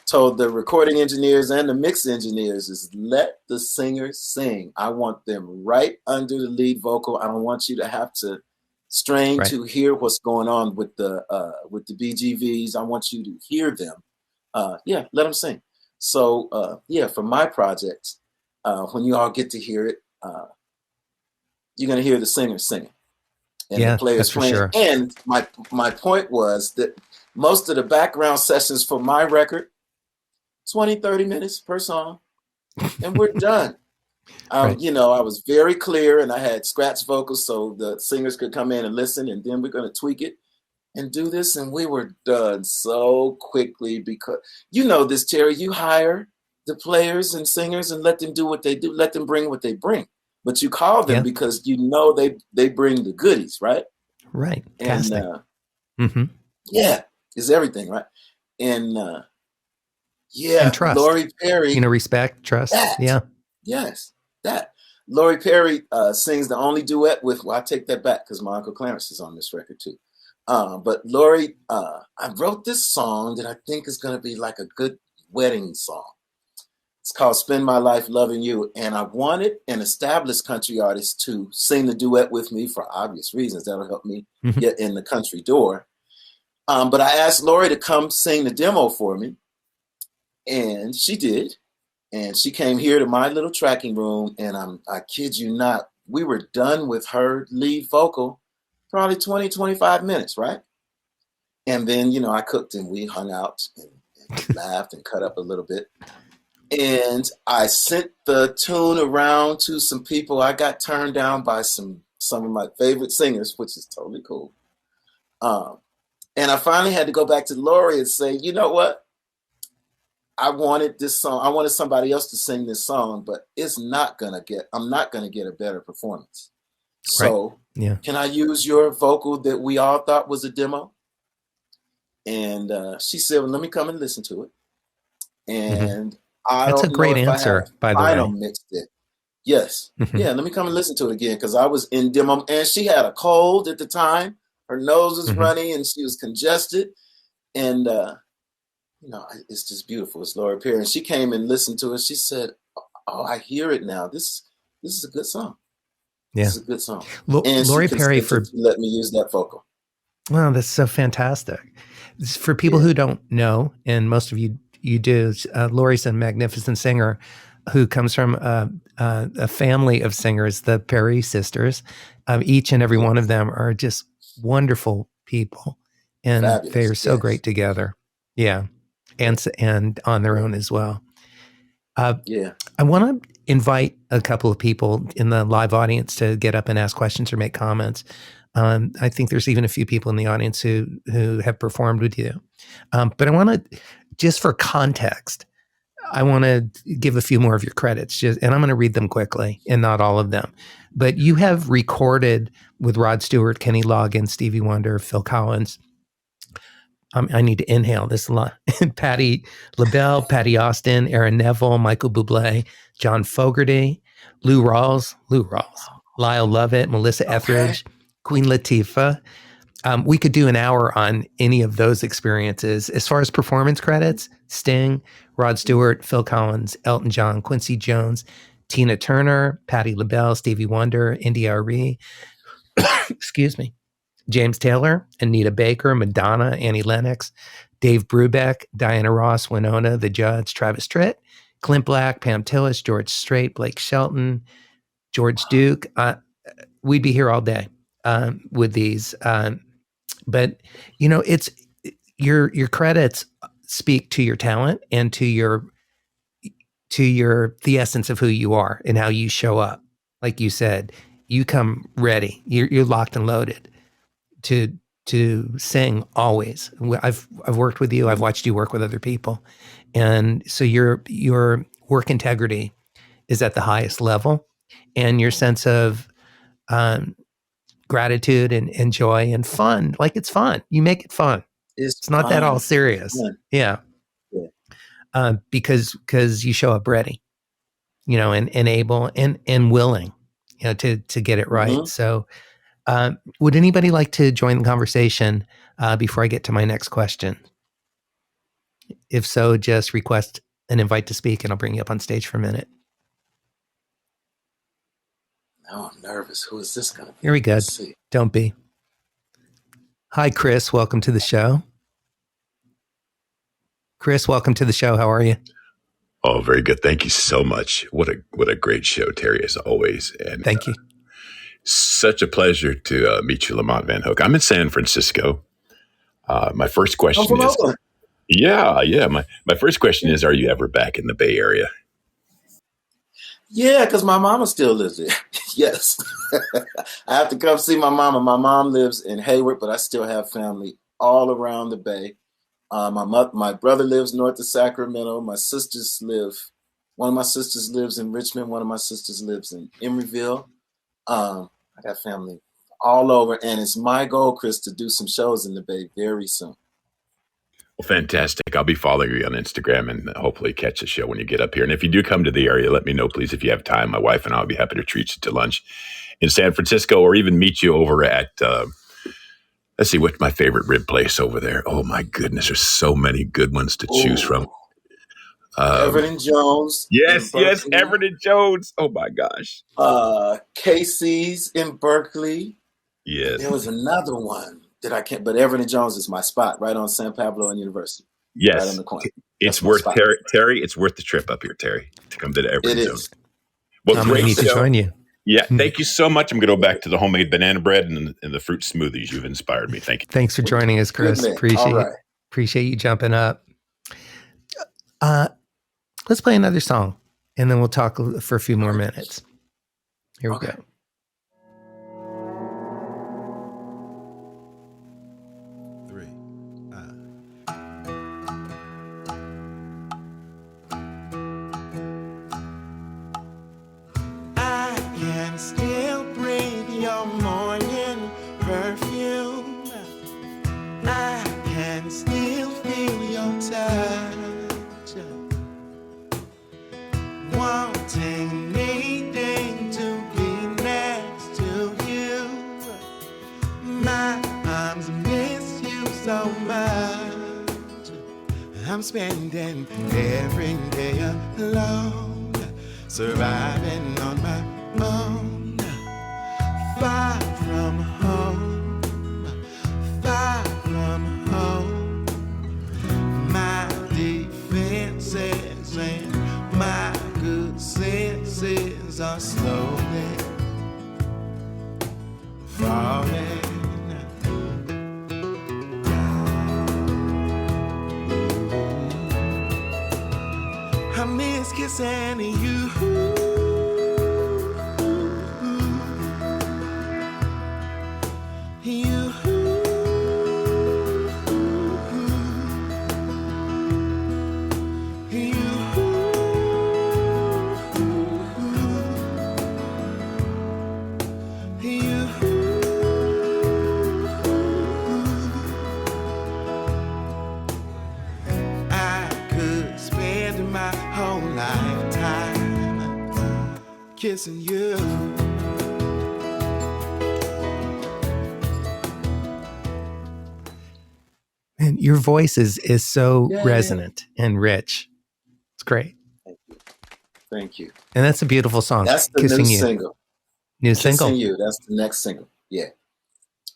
told the recording engineers and the mix engineers is let the singers sing. I want them right under the lead vocal. I don't want you to have to strain to hear what's going on with the BGVs. I want you to hear them. Let them sing. So for my project, when you all get to hear it, you're going to hear the singers singing and the players playing. Sure. And my point was that most of the background sessions for my record, 20, 30 minutes per song, and we're done. I was very clear, and I had scratch vocals so the singers could come in and listen, and then we're going to tweak it and do this, and we were done so quickly because, this, Terry, you hire the players and singers and let them do what they do, let them bring what they bring. But you call them because they bring the goodies, right? Right. And it's everything, right? And and trust. Lori Perry. Respect, trust. That. Yes, that. Lori Perry sings the only duet with, I take that back because my Uncle Clarence is on this record too. But Lori, I wrote this song that I think is going to be like a good wedding song. It's called Spend My Life Loving You. And I wanted an established country artist to sing the duet with me for obvious reasons. That'll help me get in the country door. But I asked Lori to come sing the demo for me. And she did. And she came here to my little tracking room. And I kid you not, we were done with her lead vocal probably 20, 25 minutes, right? And then, I cooked and we hung out and laughed and cut up a little bit. And I sent the tune around to some people. I got turned down by some of my favorite singers, which is totally cool. And I finally had to go back to Lori and say, you know what? I wanted this song. I wanted somebody else to sing this song, but I'm not going to get a better performance. So can I use your vocal that we all thought was a demo? And she said, well, let me come and listen to it. And that's a great answer, by the way. I mixed it. Yes. Let me come and listen to it again because I was in demo and she had a cold at the time. Her nose was runny and she was congested. And, it's just beautiful. It's Lori Perry. And she came and listened to it. She said, oh, I hear it now. This is a good song. Yeah. This is a good song. And Lori Perry let me use that vocal. Wow, that's so fantastic. For people who don't know, and most of you do, Lori's a magnificent singer who comes from a family of singers, the Perry sisters. Each and every one of them are just wonderful people, and fabulous. They are so great together. Yeah, and on their own as well. I want to invite a couple of people in the live audience to get up and ask questions or make comments. I think there's even a few people in the audience who have performed with you. But I want to, just for context, I want to give a few more of your credits, and I'm going to read them quickly and not all of them. But you have recorded with Rod Stewart, Kenny Loggins, Stevie Wonder, Phil Collins. I need to inhale this a lot. Patti LaBelle, Patty Austin, Aaron Neville, Michael Bublé, John Fogerty, Lou Rawls, Lyle Lovett, Melissa Etheridge, Queen Latifah. We could do an hour on any of those experiences. As far as performance credits, Sting, Rod Stewart, Phil Collins, Elton John, Quincy Jones, Tina Turner, Patti LaBelle, Stevie Wonder, India Arie, excuse me, James Taylor, Anita Baker, Madonna, Annie Lennox, Dave Brubeck, Diana Ross, Winona, The Judds, Travis Tritt, Clint Black, Pam Tillis, George Strait, Blake Shelton, George Duke. We'd be here all day with these. But it's your credits speak to your talent and to the essence of who you are and how you show up. Like you said, you come ready. You're locked and loaded to sing always. I've worked with you. I've watched you work with other people, and so your work integrity is at the highest level, and your sense of gratitude and joy and fun. Like it's fun. You make it fun. It's not that all serious. Yeah. Because you show up ready, and able and willing, to get it right. Mm-hmm. So, would anybody like to join the conversation before I get to my next question? If so, just request an invite to speak, and I'll bring you up on stage for a minute. Now I'm nervous. Who is this going to be? Here we go. Don't be. Hi, Chris. Welcome to the show. Chris, welcome to the show. How are you? Oh, very good. Thank you so much. What a great show, Terry, as always. And thank you. Such a pleasure to meet you, Lamont Van Hook. I'm in San Francisco. My first question is, Oakland. Yeah. My first question is, are you ever back in the Bay Area? Yeah, because my mama still lives there. Yes. I have to come see my mama. My mom lives in Hayward, but I still have family all around the Bay. My brother lives north of Sacramento. One of my sisters lives in Richmond. One of my sisters lives in Emeryville. I got family all over, and it's my goal, Chris, to do some shows in the Bay very soon. Well, fantastic. I'll be following you on Instagram and hopefully catch a show when you get up here. And if you do come to the area, let me know, please, if you have time. My wife and I will be happy to treat you to lunch in San Francisco, or even meet you over at, let's see, what's my favorite rib place over there? Oh, my goodness. There's so many good ones to choose from. Everett and Jones. Yes, Everett and Jones. Oh, my gosh. Casey's in Berkeley. Yes. There was another one that I can't, but Everett and Jones is my spot, right on San Pablo and University. Yes. Right on the corner. It's worth, Terry, it's worth the trip up here, Terry, to come to the Everett and Jones. Well, I'm going to need to join you. Yeah, thank you so much. I'm going to go back to the homemade banana bread and the fruit smoothies. You've inspired me. Thank you. Thanks for joining us, Chris. Appreciate you jumping up. Let's play another song, and then we'll talk for a few more minutes. Here we go. Spending every day alone, surviving on my own, far from home, my defenses and my good senses are slowly falling. I miss kissing you. Kissing you. And your voice is so resonant and rich. It's great. Thank you. And that's a beautiful song. That's the Kissing new You. single. New Kissing single. You. That's the next single. Yeah.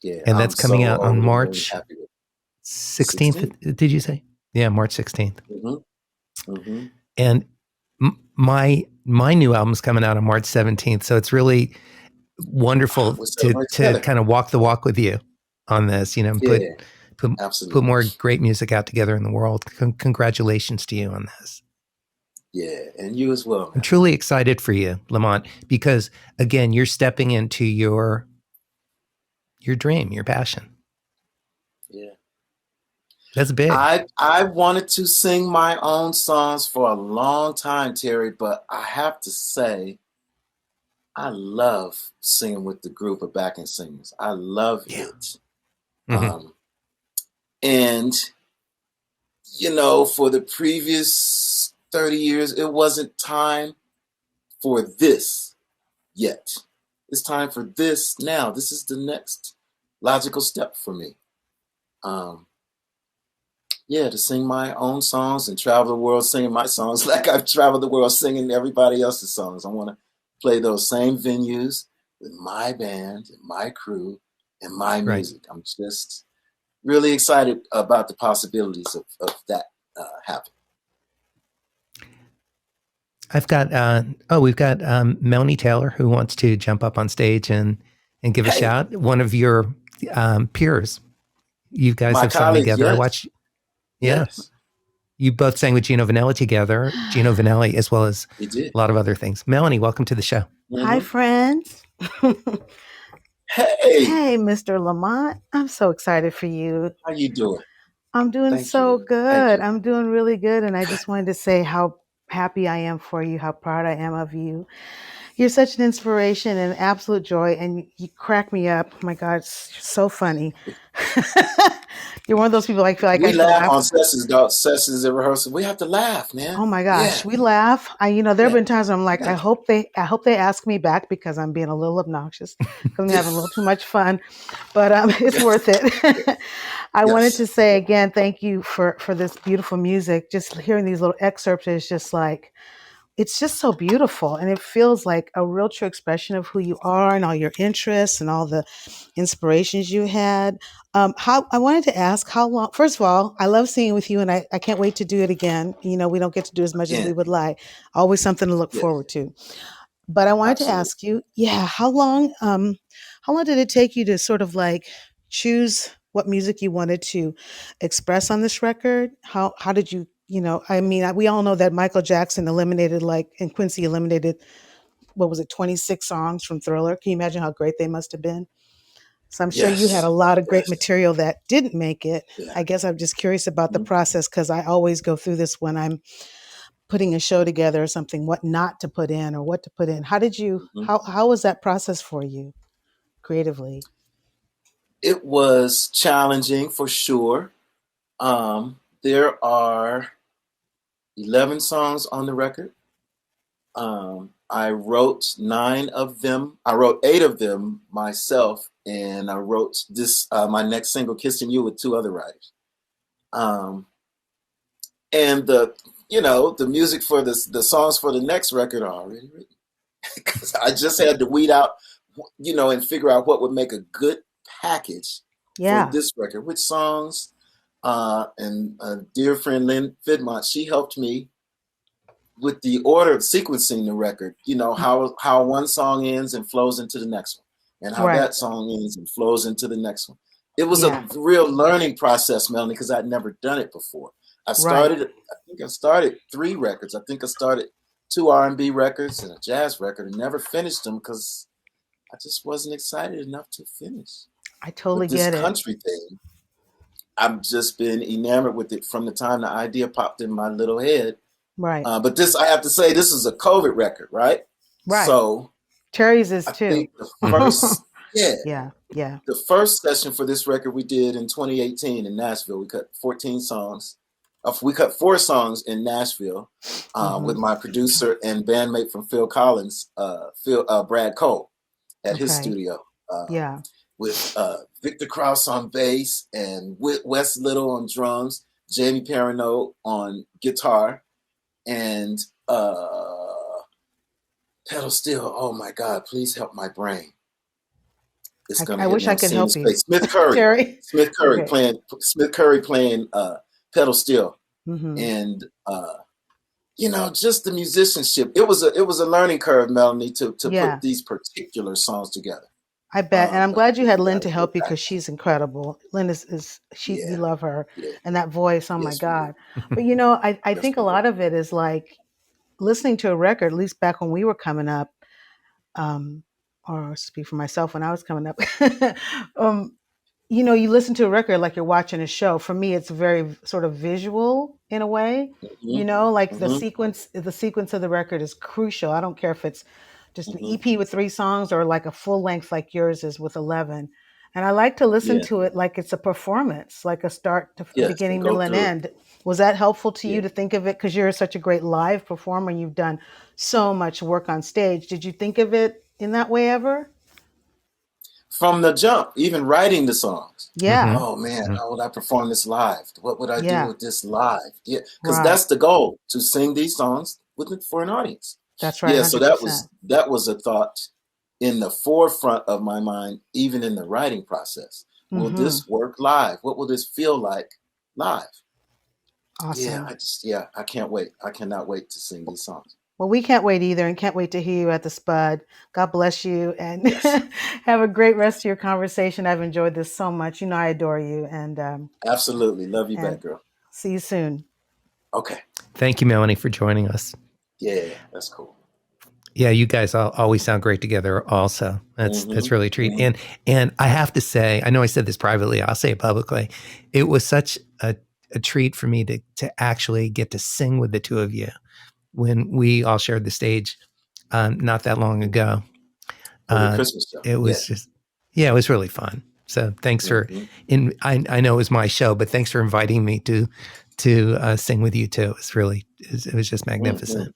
Yeah, And I'm that's coming so out on over the moon March happy with 16th. 16. Did you say? Yeah, March 16th. Mm-hmm. And my new album's coming out on March 17th. So it's really wonderful We'll to celebrate together. kind of walk the walk with you on this, and Yeah, put absolutely. more great music out together in the world. Congratulations to you on this. Yeah, and you as well, I'm man. truly excited for you, Lamont, because again, you're stepping into your dream, your passion. Yeah. That's big. I wanted to sing my own songs for a long time, Terry, but I have to say, I love singing with the group of backing singers. I love it. Mm-hmm. And, for the previous 30 years, it wasn't time for this yet. It's time for this now. This is the next logical step for me. To sing my own songs and travel the world singing my songs like I've traveled the world singing everybody else's songs. I want to play those same venues with my band and my crew and my music. Right. I'm just really excited about the possibilities of that happening. We've got Melanie Taylor who wants to jump up on stage and give a shout. One of your peers. You guys have sung together. Yes. I watched. Yeah. Yes. You both sang with Gino Vanelli together. Gino Vanelli, as well as a lot of other things. Melanie, welcome to the show. Mm-hmm. Hi, friends. Hey, Mr. Lamont. I'm so excited for you. How you doing? I'm doing so good. I'm doing really good. And I just wanted to say how happy I am for you, how proud I am of you. You're such an inspiration and absolute joy, and you crack me up. Oh my God, it's so funny. You're one of those people I feel like we laugh on sessions at rehearsal. We have to laugh, man. Oh my gosh, we laugh. There have been times where I'm like, I hope they ask me back because I'm being a little obnoxious because I'm having a little too much fun, but it's worth it. I wanted to say again, thank you for this beautiful music. Just hearing these little excerpts is just like, it's just so beautiful, and it feels like a real true expression of who you are and all your interests and all the inspirations you had. I wanted to ask how long, first of all, I love singing with you, and I can't wait to do it again. We don't get to do as much as we would like. Always something to look forward to. But I wanted to ask you, how long did it take you to sort of like choose what music you wanted to express on this record? How did you, we all know that Michael Jackson and Quincy eliminated, 26 songs from Thriller. Can you imagine how great they must have been? So I'm sure you had a lot of great material that didn't make it. Yeah. I guess I'm just curious about the process, because I always go through this when I'm putting a show together or something, what not to put in or what to put in. How did you, how was that process for you creatively? It was challenging for sure. There are 11 songs on the record. I wrote 9 of them. I wrote 8 of them myself, and I wrote this my next single, "Kissing You," with 2 other writers. And the music for the songs for the next record are already written. Because I just had to weed out, and figure out what would make a good package for this record. Which songs? And a dear friend, Lynn Fidmont, she helped me with the order of sequencing the record. How one song ends and flows into the next one, and how that song ends and flows into the next one. It was a real learning process, Melanie, because I'd never done it before. I think I started 3 records. I think I started 2 R&B records and a jazz record, and never finished them because I just wasn't excited enough to finish. I totally get it. This country thing, I've just been enamored with it from the time the idea popped in my little head. Right. But this, I have to say, this is a COVID record, right? Right. So Terry's is I too. think the first, yeah. The first session for this record we did in 2018 in Nashville. We cut 14 songs. We cut 4 songs in Nashville with my producer and bandmate from Phil Collins, Brad Cole, at his studio. With Victor Krause on bass and Wes Little on drums, Jamie Perrineau on guitar, and pedal steel. Oh my God, please help my brain. It's going to I hit wish me. I I'm could seeing help his you, face. Smith Curry. Terry. Smith Curry Okay. playing pedal steel. Mm-hmm. And just the musicianship. It was a learning curve, Melanie, to Yeah, put these particular songs together. I bet. And I'm But glad you had we Lynn got a to good help you because backbone. she's incredible. Lynn is she we Yeah, love her. yeah. And that voice, oh my Yes, we do. God. But I Yes, think a we do. lot of it is like listening to a record, at least back when we were coming up, or I'll speak for myself when I was coming up. um, you listen to a record like you're watching a show. For me, it's very sort of visual in a way. Like the Mm-hmm. sequence of the record is crucial. I don't care if it's just an Mm-hmm. EP with 3 songs or like a full length like yours is with 11. And I like to listen Yeah. to it like it's a performance, like a start to Yes, and beginning, go middle, and through it. end. Was that helpful to you Yeah. to think of it? Because you're such a great live performer and you've done so much work on stage. Did you think of it in that way ever? From the jump, even writing the songs. Yeah. Oh man, how would I perform this live? What would I do Yeah. with this live? Yeah, because Right. that's the goal, to sing these songs for an audience. That's right. Yeah, so that 100%. was a thought in the forefront of my mind, even in the writing process. Will Mm-hmm. this work live? What will this feel like live? Awesome. I can't wait. I cannot wait to sing these songs. Well, we can't wait either and can't wait to hear you at the Spud. God bless you and Yes. have a great rest of your conversation. I've enjoyed this so much. I adore you and Absolutely. Love you and back, girl. see you soon. Okay. Thank you, Melanie, for joining us. Yeah, that's cool. Yeah, you guys always sound great together. Also, that's really a treat. And I have to say, I know I said this privately. I'll say it publicly. It was such a treat for me to actually get to sing with the two of you when we all shared the stage not that long ago. The Christmas show. It was it was really fun. So thanks for I know it was my show, but thanks for inviting me to sing with you too. It was just magnificent.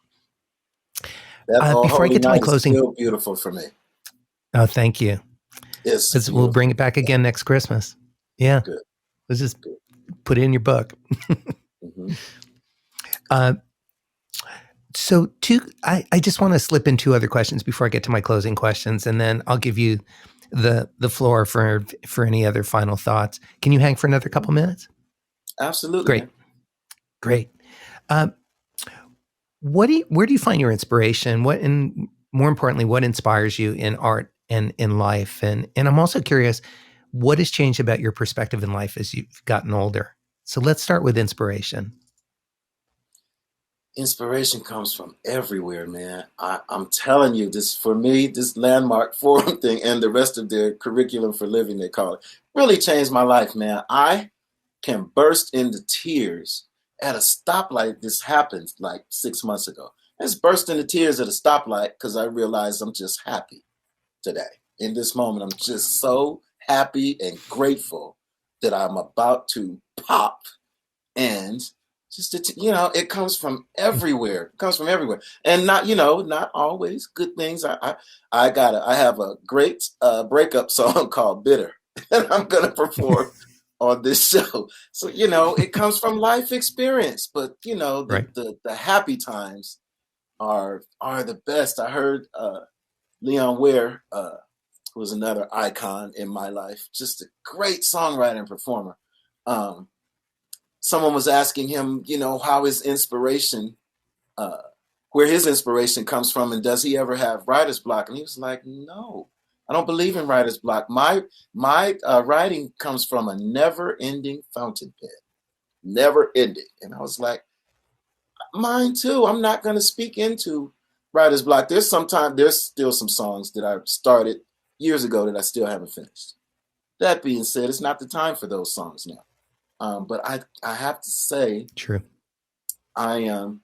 That before I get to my closing, still beautiful for me. Oh, thank you. Yes, we'll bring it back again next Christmas. Yeah, good. Let's just put it in your book. So I just want to slip in 2 other questions before I get to my closing questions, and then I'll give you the floor for any other final thoughts. Can you hang for another couple minutes? Absolutely. Great. Man. Great. Where do you find your inspiration? And more importantly, what inspires you in art and in life? And I'm also curious, what has changed about your perspective in life as you've gotten older? So let's start with inspiration. Inspiration comes from everywhere, man. I'm telling you, for me, this landmark forum thing and the rest of their curriculum for living, they call it, really changed my life, man. I can burst into tears at a stoplight. This happened like 6 months ago. I just burst into tears at a stoplight because I realized I'm just happy today. In this moment, I'm just so happy and grateful that I'm about to pop. And just, it comes from everywhere. It comes from everywhere. And not always good things. I have a great breakup song called Bitter that I'm going to perform on this show. So, it comes from life experience, but the happy times are the best. I heard Leon Ware was another icon in my life, just a great songwriter and performer. Someone was asking him, how his inspiration, where his inspiration comes from, and does he ever have writer's block? And he was like, no. I don't believe in writer's block. My writing comes from a never-ending fountain pen, never ending. And I was like, mine too. I'm not going to speak into writer's block. There's still some songs that I started years ago that I still haven't finished. That being said, it's not the time for those songs now. But I have to say, true. When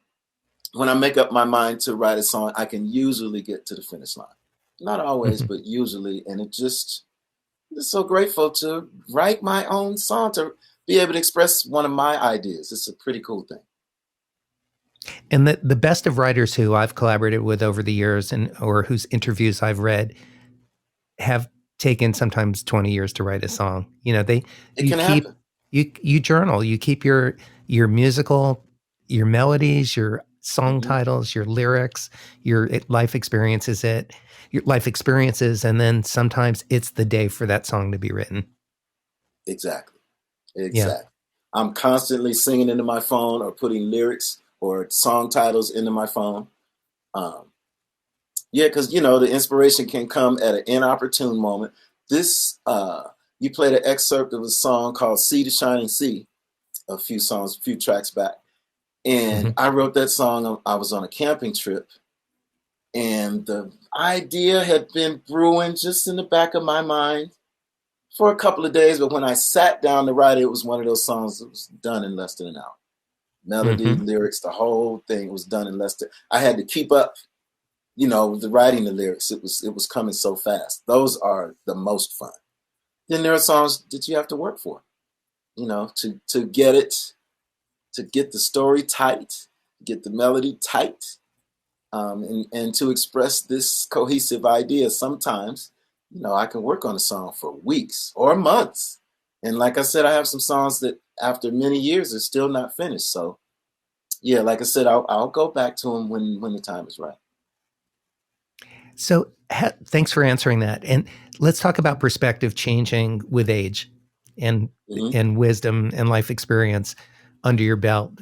I make up my mind to write a song, I can usually get to the finish line. Not always, but usually. And I'm just so grateful to write my own song, to be able to express one of my ideas. It's a pretty cool thing. And the best of writers who I've collaborated with over the years or whose interviews I've read have taken sometimes 20 years to write a song. Happen. You journal, you keep your musical, your melodies, your song titles, your lyrics, your life experiences. your life experiences, and then sometimes it's the day for that song to be written. Exactly. Yeah. I'm constantly singing into my phone or putting lyrics or song titles into my phone. Because the inspiration can come at an inopportune moment. This you played an excerpt of a song called "Sea to Shining Sea" a few tracks back, and I wrote that song. I was on a camping trip, and the idea had been brewing just in the back of my mind for a couple of days. But when I sat down to write it, it was one of those songs that was done in less than an hour. Melody, lyrics, the whole thing was done in less than. I had to keep up. The writing the lyrics, it was coming so fast. Those are the most fun. Then there are songs that you have to work for, to get the story tight, get the melody tight, and to express this cohesive idea. Sometimes, I can work on a song for weeks or months. And like I said, I have some songs that after many years are still not finished. So yeah, like I said, I'll go back to them when the time is right. So thanks for answering that. And let's talk about perspective changing with age and wisdom and life experience under your belt.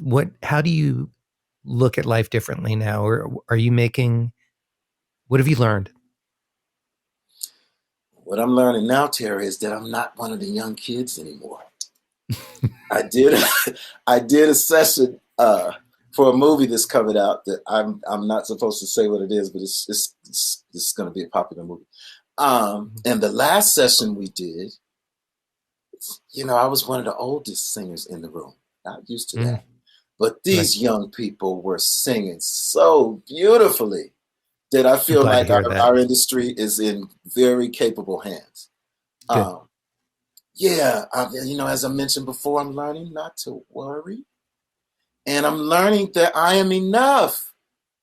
How do you look at life differently now? Or what have you learned? What I'm learning now, Terry, is that I'm not one of the young kids anymore. I did a session for a movie that's coming out that I'm not supposed to say what it is, but it's going to be a popular movie. And the last session we did, I was one of the oldest singers in the room. Not used to that. But these young people were singing so beautifully that I feel like our industry is in very capable hands. As I mentioned before, I'm learning not to worry. And I'm learning that I am enough.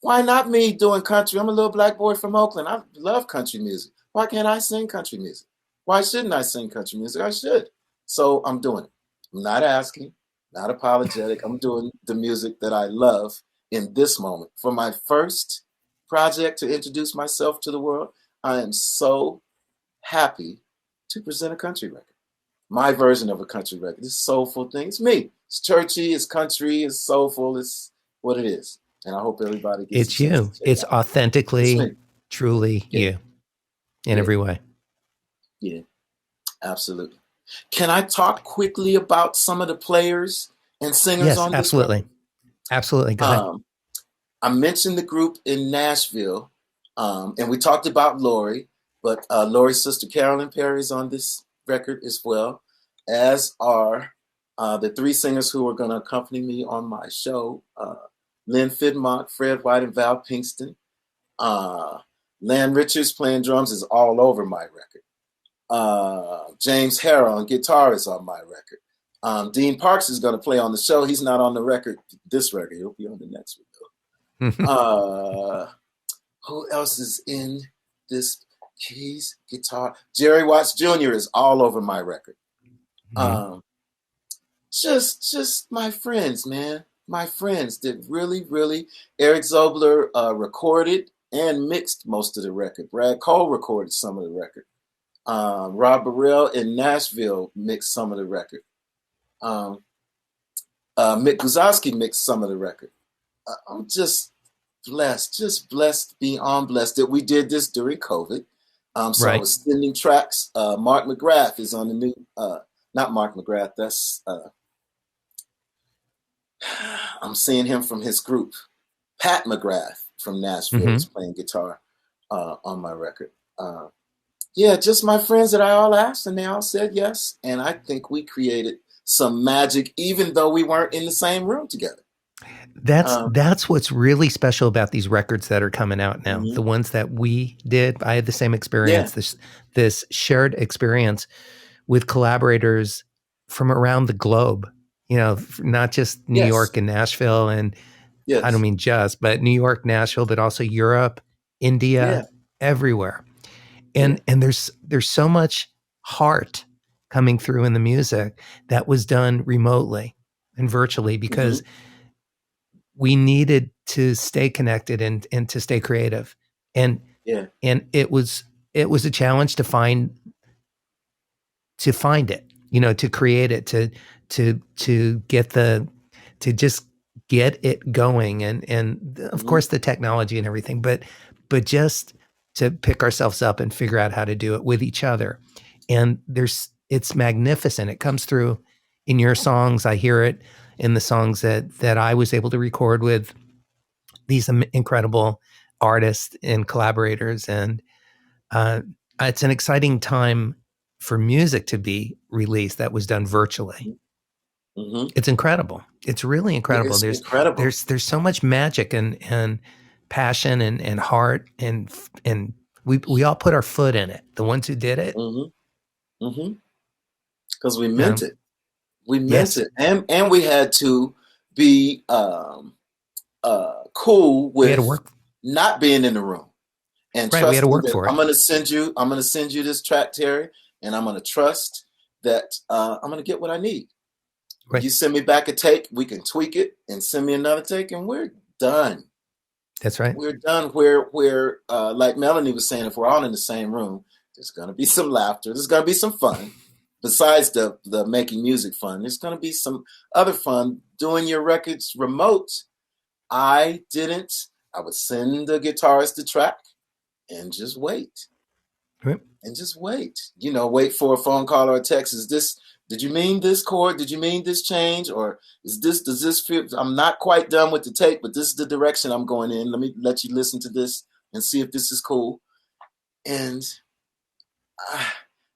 Why not me doing country? I'm a little black boy from Oakland. I love country music. Why can't I sing country music? Why shouldn't I sing country music? I should. So I'm doing it. I'm not asking, not apologetic. I'm doing the music that I love in this moment. For my first project to introduce myself to the world, I am so happy to present a country record. My version of a country record. This soulful thing. It's me. It's churchy, it's country, it's soulful, it's what it is. And I hope everybody gets it's you. It's authentically, truly you in every way. Yeah, absolutely. Can I talk quickly about some of the players and singers on this? Absolutely. Absolutely. Go ahead. I mentioned the group in Nashville, and we talked about Lori, but Lori's sister Carolyn Perry is on this record as well, as are the three singers who are going to accompany me on my show, Lynn Fidmont, Fred White, and Val Pinkston. Lan Richards playing drums is all over my record. James Harrell on guitar is on my record. Dean Parks is going to play on the show. He's not on the record, this record. He'll be on the next one, though. Who else is in this? Keys, guitar. Jerry Watts Jr. is all over my record. Just my friends, man. My friends that really, really. Eric Zobler recorded and mixed most of the record. Brad Cole recorded some of the record. Rob Burrell in Nashville mixed some of the record. Mick Guzowski mixed some of the record. I'm just blessed beyond blessed that we did this during COVID. So I was sending tracks. Mark McGrath is on the new, not Mark McGrath, that's, I'm seeing him from his group. Pat McGrath from Nashville is playing guitar on my record. Just my friends that I all asked and they all said yes. And I think we created some magic even though we weren't in the same room together. That's what's really special about these records that are coming out now. The ones that we did, I had the same experience, this shared experience with collaborators from around the globe, not just New York and Nashville. And I don't mean just, but New York, Nashville, but also Europe, India, everywhere. And there's so much heart coming through in the music that was done remotely and virtually because we needed to stay connected and to stay creative. And Yeah. And it was a challenge to find it, to create it, to get to just get it going. And of course the technology and everything, but just to pick ourselves up and figure out how to do it with each other. And it's magnificent. It comes through in your songs. I hear it in the songs that I was able to record with these incredible artists and collaborators. And it's an exciting time for music to be released that was done virtually. Mm-hmm. It's incredible. It's really incredible. It's incredible. There's so much magic and passion and heart and we all put our foot in it. The ones who did it. Mm-hmm. Mm-hmm. Because we meant it. We meant it. And we had to be cool with not being in the room. And right, we had to work for it. I'm gonna send you this track, Terry, and I'm gonna trust that I'm gonna get what I need. Right. You send me back a take, we can tweak it and send me another take, and we're done. That's right. We're done. Where like Melanie was saying, if we're all in the same room, there's gonna be some laughter, there's gonna be some fun. Besides the making music fun, there's gonna be some other fun doing your records remote. I would send the guitarist the track and just wait. Right. And just wait. Wait for a phone call or a text. Did you mean this chord? Did you mean this change? Or does this feel, I'm not quite done with the take, but this is the direction I'm going in. Let me let you listen to this and see if this is cool. And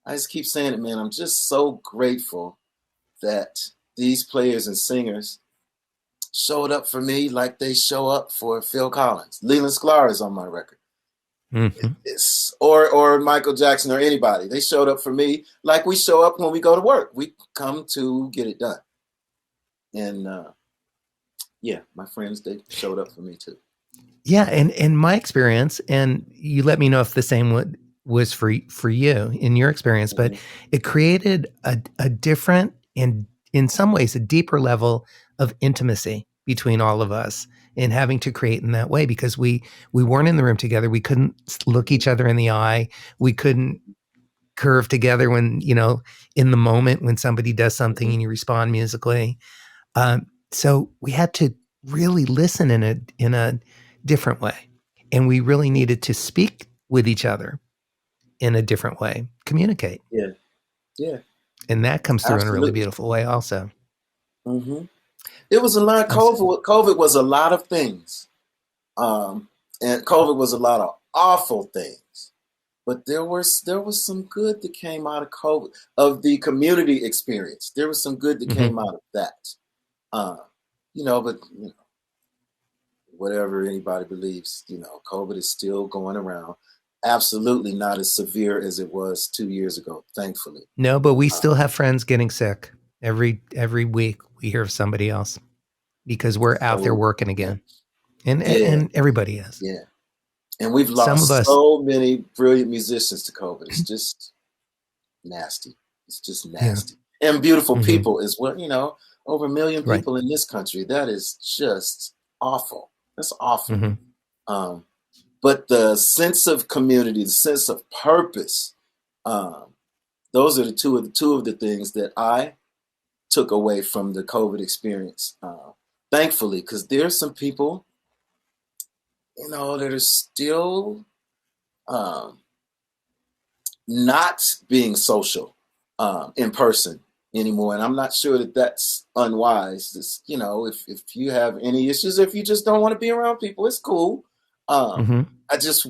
I just keep saying it, man. I'm just so grateful that these players and singers showed up for me like they show up for Phil Collins. Leland Sklar is on my record. Mm-hmm. Or Michael Jackson or anybody. They showed up for me like we show up when we go to work. We come to get it done. And my friends, they showed up for me too. Yeah, and in my experience, and you let me know if the same was for you in your experience, but it created a different and in some ways a deeper level of intimacy between all of us in having to create in that way, because we weren't in the room together. We couldn't look each other in the eye. We couldn't curve together when, in the moment when somebody does something and you respond musically. So we had to really listen in a different way. And we really needed to speak with each other in a different way, communicate. Yeah. Yeah. And that comes through in a really beautiful way also. Mm-hmm. It was a lot. COVID was a lot of things. And COVID was a lot of awful things. But there was some good that came out of COVID, of the community experience. There was some good that came out of that. But whatever anybody believes, COVID is still going around. Absolutely not as severe as it was 2 years ago, thankfully. No, but we still have friends getting sick. Every week we hear of somebody else because we're out there working again. And everybody is. Yeah. And we've lost so many brilliant musicians to COVID. It's just nasty. It's just nasty. Yeah. And beautiful people as well. Over 1 million people in this country. That is just awful. That's awful. But the sense of community, the sense of purpose, those are the two of the things that I took away from the COVID experience. Thankfully, because there's some people, that are still not being social in person anymore. And I'm not sure that that's unwise. It's, if you have any issues, if you just don't want to be around people, it's cool. I just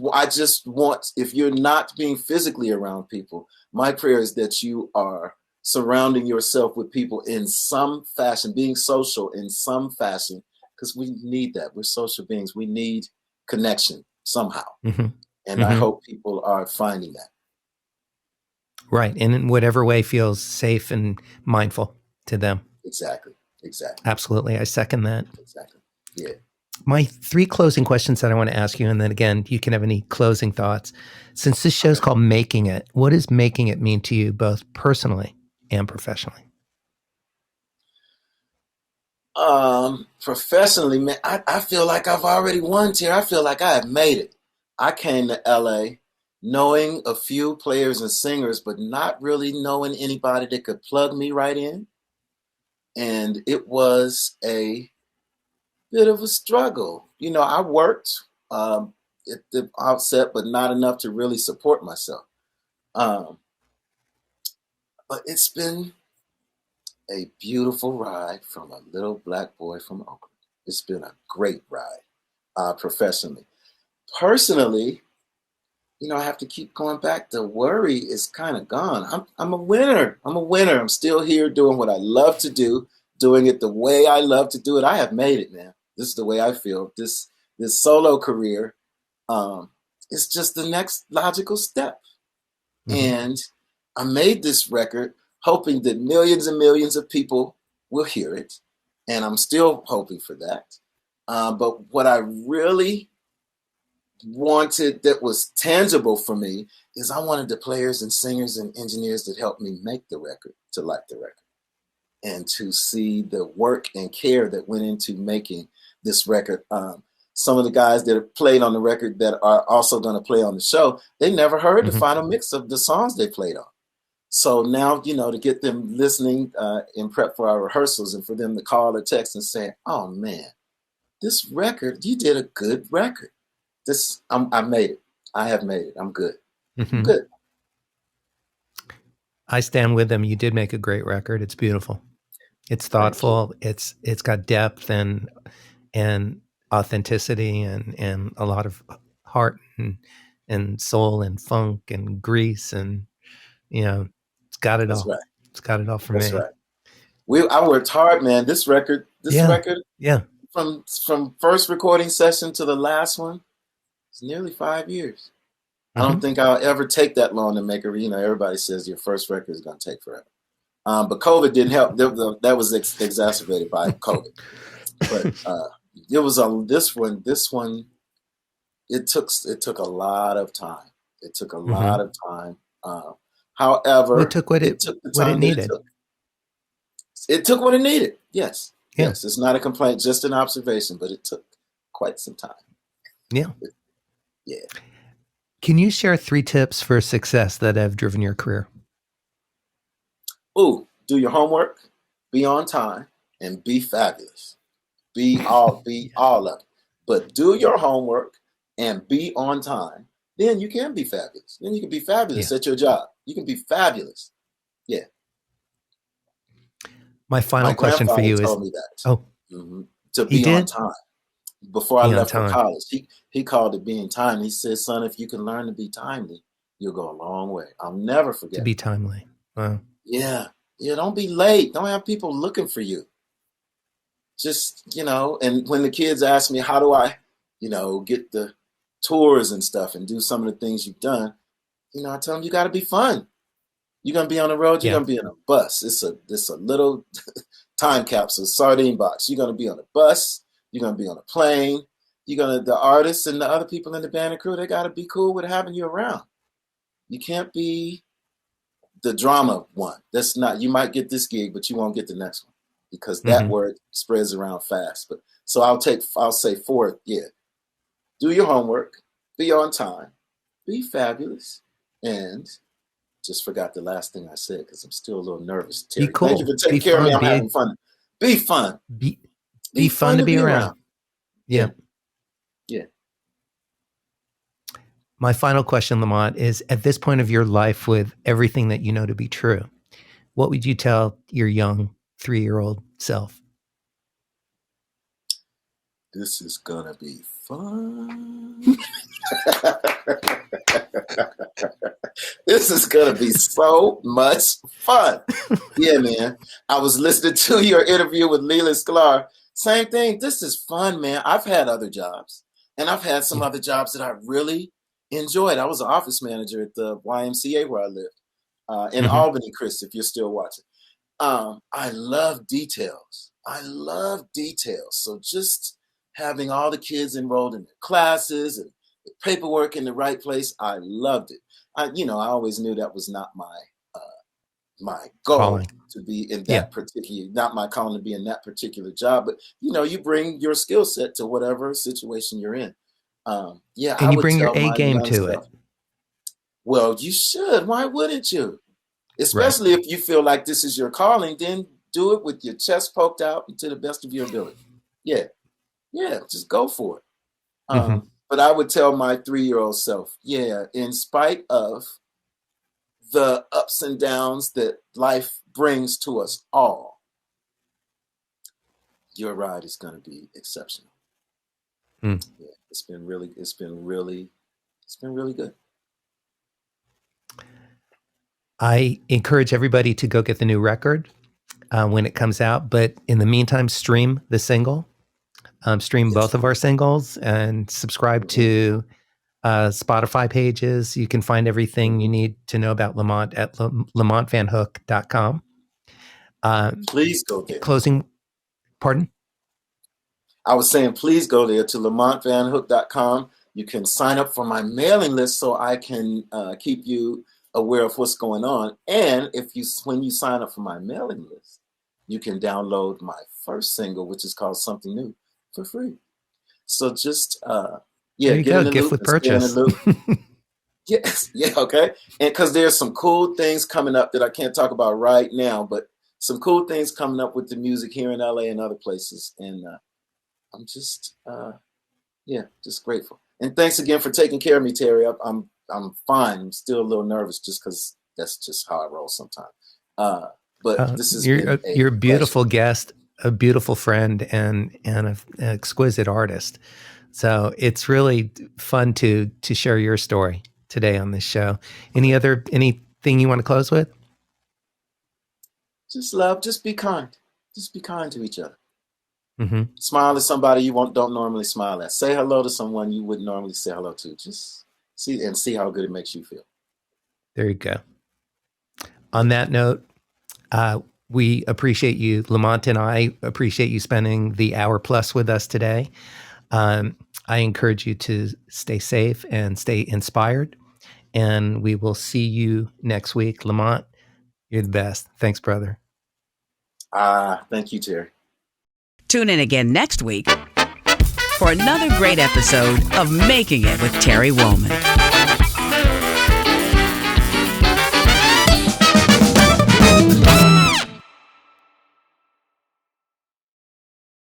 want, if you're not being physically around people, my prayer is that you are surrounding yourself with people in some fashion, being social in some fashion, because we need that. We're social beings. We need connection somehow. And I hope people are finding that. Right. And in whatever way feels safe and mindful to them. Exactly. Absolutely. I second that. Exactly. Yeah. My 3 closing questions that I want to ask you, and then again, you can have any closing thoughts. Since this show's called Making It, what does making it mean to you, both personally and professionally? Professionally, man, I feel like I've already won here. I feel like I have made it. I came to LA knowing a few players and singers, but not really knowing anybody that could plug me right in. And it was a bit of a struggle. You know, I worked at the outset, but not enough to really support myself. But it's been a beautiful ride from a little black boy from Oakland. It's been a great ride professionally. Personally, you know, I have to keep going back. The worry is kind of gone. I'm a winner. I'm still here doing what I love to do, doing it the way I love to do it. I have made it, man. This is the way I feel. This solo career is just the next logical step. Mm-hmm. And I made this record hoping that millions and millions of people will hear it. And I'm still hoping for that. But what I really wanted that was tangible for me is I wanted the players and singers and engineers that helped me make the record to like the record and to see the work and care that went into making this record. Some of the guys that have played on the record that are also going to play on the show, they never heard the final mix of the songs they played on. So now, you know, to get them listening in prep for our rehearsals and for them to call or text and say, oh man, this record, you did a good record. I made it. I have made it. I'm good. Mm-hmm. Good. I stand with them. You did make a great record. It's beautiful. It's thoughtful. It's got depth and authenticity and a lot of heart and soul and funk and grease and, you know, it's got it all. Right. It's got it all for me. That's right. I worked hard, man. This record, from first recording session to the last one, it's nearly 5 years. I don't think I'll ever take that long to make a, you know, everybody says your first record is going to take forever. But COVID didn't help. That was exacerbated by COVID. But it was on this one, it took a lot of time. It took a lot of time. However, it took what it needed. It took what it needed. Yes. Yeah. Yes. It's not a complaint, just an observation, but it took quite some time. Yeah. Yeah. Can you share 3 tips for success that have driven your career? Do your homework, be on time, and be fabulous. Be all of it. But do your homework and be on time. Then you can be fabulous. Then you can be fabulous at your job. You can be fabulous. Yeah. My final question for you is, told me that. To he be did? on time. Before I left for college, he called it being timely. He said, son, if you can learn to be timely, you'll go a long way. I'll never forget. To be timely. Wow. Yeah. Yeah. Don't be late. Don't have people looking for you. Just, you know, and when the kids ask me, how do I, you know, get the tours and stuff and do some of the things you've done, you know, I tell them you got to be fun. You're going to be on the road. You're going to be in a bus. It's a little time capsule, sardine box. You're going to be on a bus. You're going to be on a plane. The artists and the other people in the band and crew, they got to be cool with having you around. You can't be the drama one. That's not, you might get this gig, but you won't get the next one because that word spreads around fast. But so I'll say 4, do your homework, be on time, be fabulous, and just forgot the last thing I said because I'm still a little nervous. Terry. Be cool. Thank you for taking care of me. I'm having fun. Be fun. Be fun to be around. Yeah. Yeah. My final question, Lamont, is at this point of your life with everything that you know to be true, what would you tell your young 3-year-old self? This is going to be fun. This is going to be so much fun. Yeah, man. I was listening to your interview with Leland Sklar. Same thing. This is fun, man. I've had other jobs, and I've had some other jobs that I really enjoyed. I was an office manager at the YMCA where I lived in Albany, Chris, if you're still watching. I love details. So just having all the kids enrolled in their classes and the paperwork in the right place, I loved it. I always knew that was not my goal calling. To be in that particular, not my calling to be in that particular job, but you bring your skill set to whatever situation you're in. Yeah, And I you would bring your tell A my game young to it. self. Well, you should. Why wouldn't you? Right. Especially if you feel like this is your calling, then do it with your chest poked out and to the best of your ability. Yeah, just go for it. Mm-hmm. But I would tell my 3-year-old self, in spite of the ups and downs that life brings to us all, your ride is going to be exceptional. Mm. Yeah, it's been really good. I encourage everybody to go get the new record when it comes out. But in the meantime, stream the single, stream both of our singles, and subscribe to Spotify pages. You can find everything you need to know about Lamont at lamontvanhook.com. Please go there. Pardon? I was saying, please go there to lamontvanhook.com. You can sign up for my mailing list so I can keep you aware of what's going on. And when you sign up for my mailing list, you can download my first single, which is called Something New, for free. So just there you get go. in the Gift loop with and stay in the purchase. loop. Yes, okay. And because there's some cool things coming up that I can't talk about right now, but some cool things coming up with the music here in LA and other places. And I'm just just grateful. And thanks again for taking care of me, Terry. I'm fine. I'm still a little nervous just because that's just how I roll sometimes. But this is you're a beautiful guest, a beautiful friend, and an exquisite artist. So it's really fun to share your story today on this show. Anything you want to close with? Just love. Just be kind. Just be kind to each other. Mm-hmm. Smile at somebody you don't normally smile at. Say hello to someone you wouldn't normally say hello to. Just see how good it makes you feel. There you go. On that note, we appreciate you, Lamont, and I appreciate you spending the hour plus with us today. I encourage you to stay safe and stay inspired. And we will see you next week. Lamont, you're the best. Thanks, brother. Thank you, Terry. Tune in again next week for another great episode of Making It with Terry Wollman.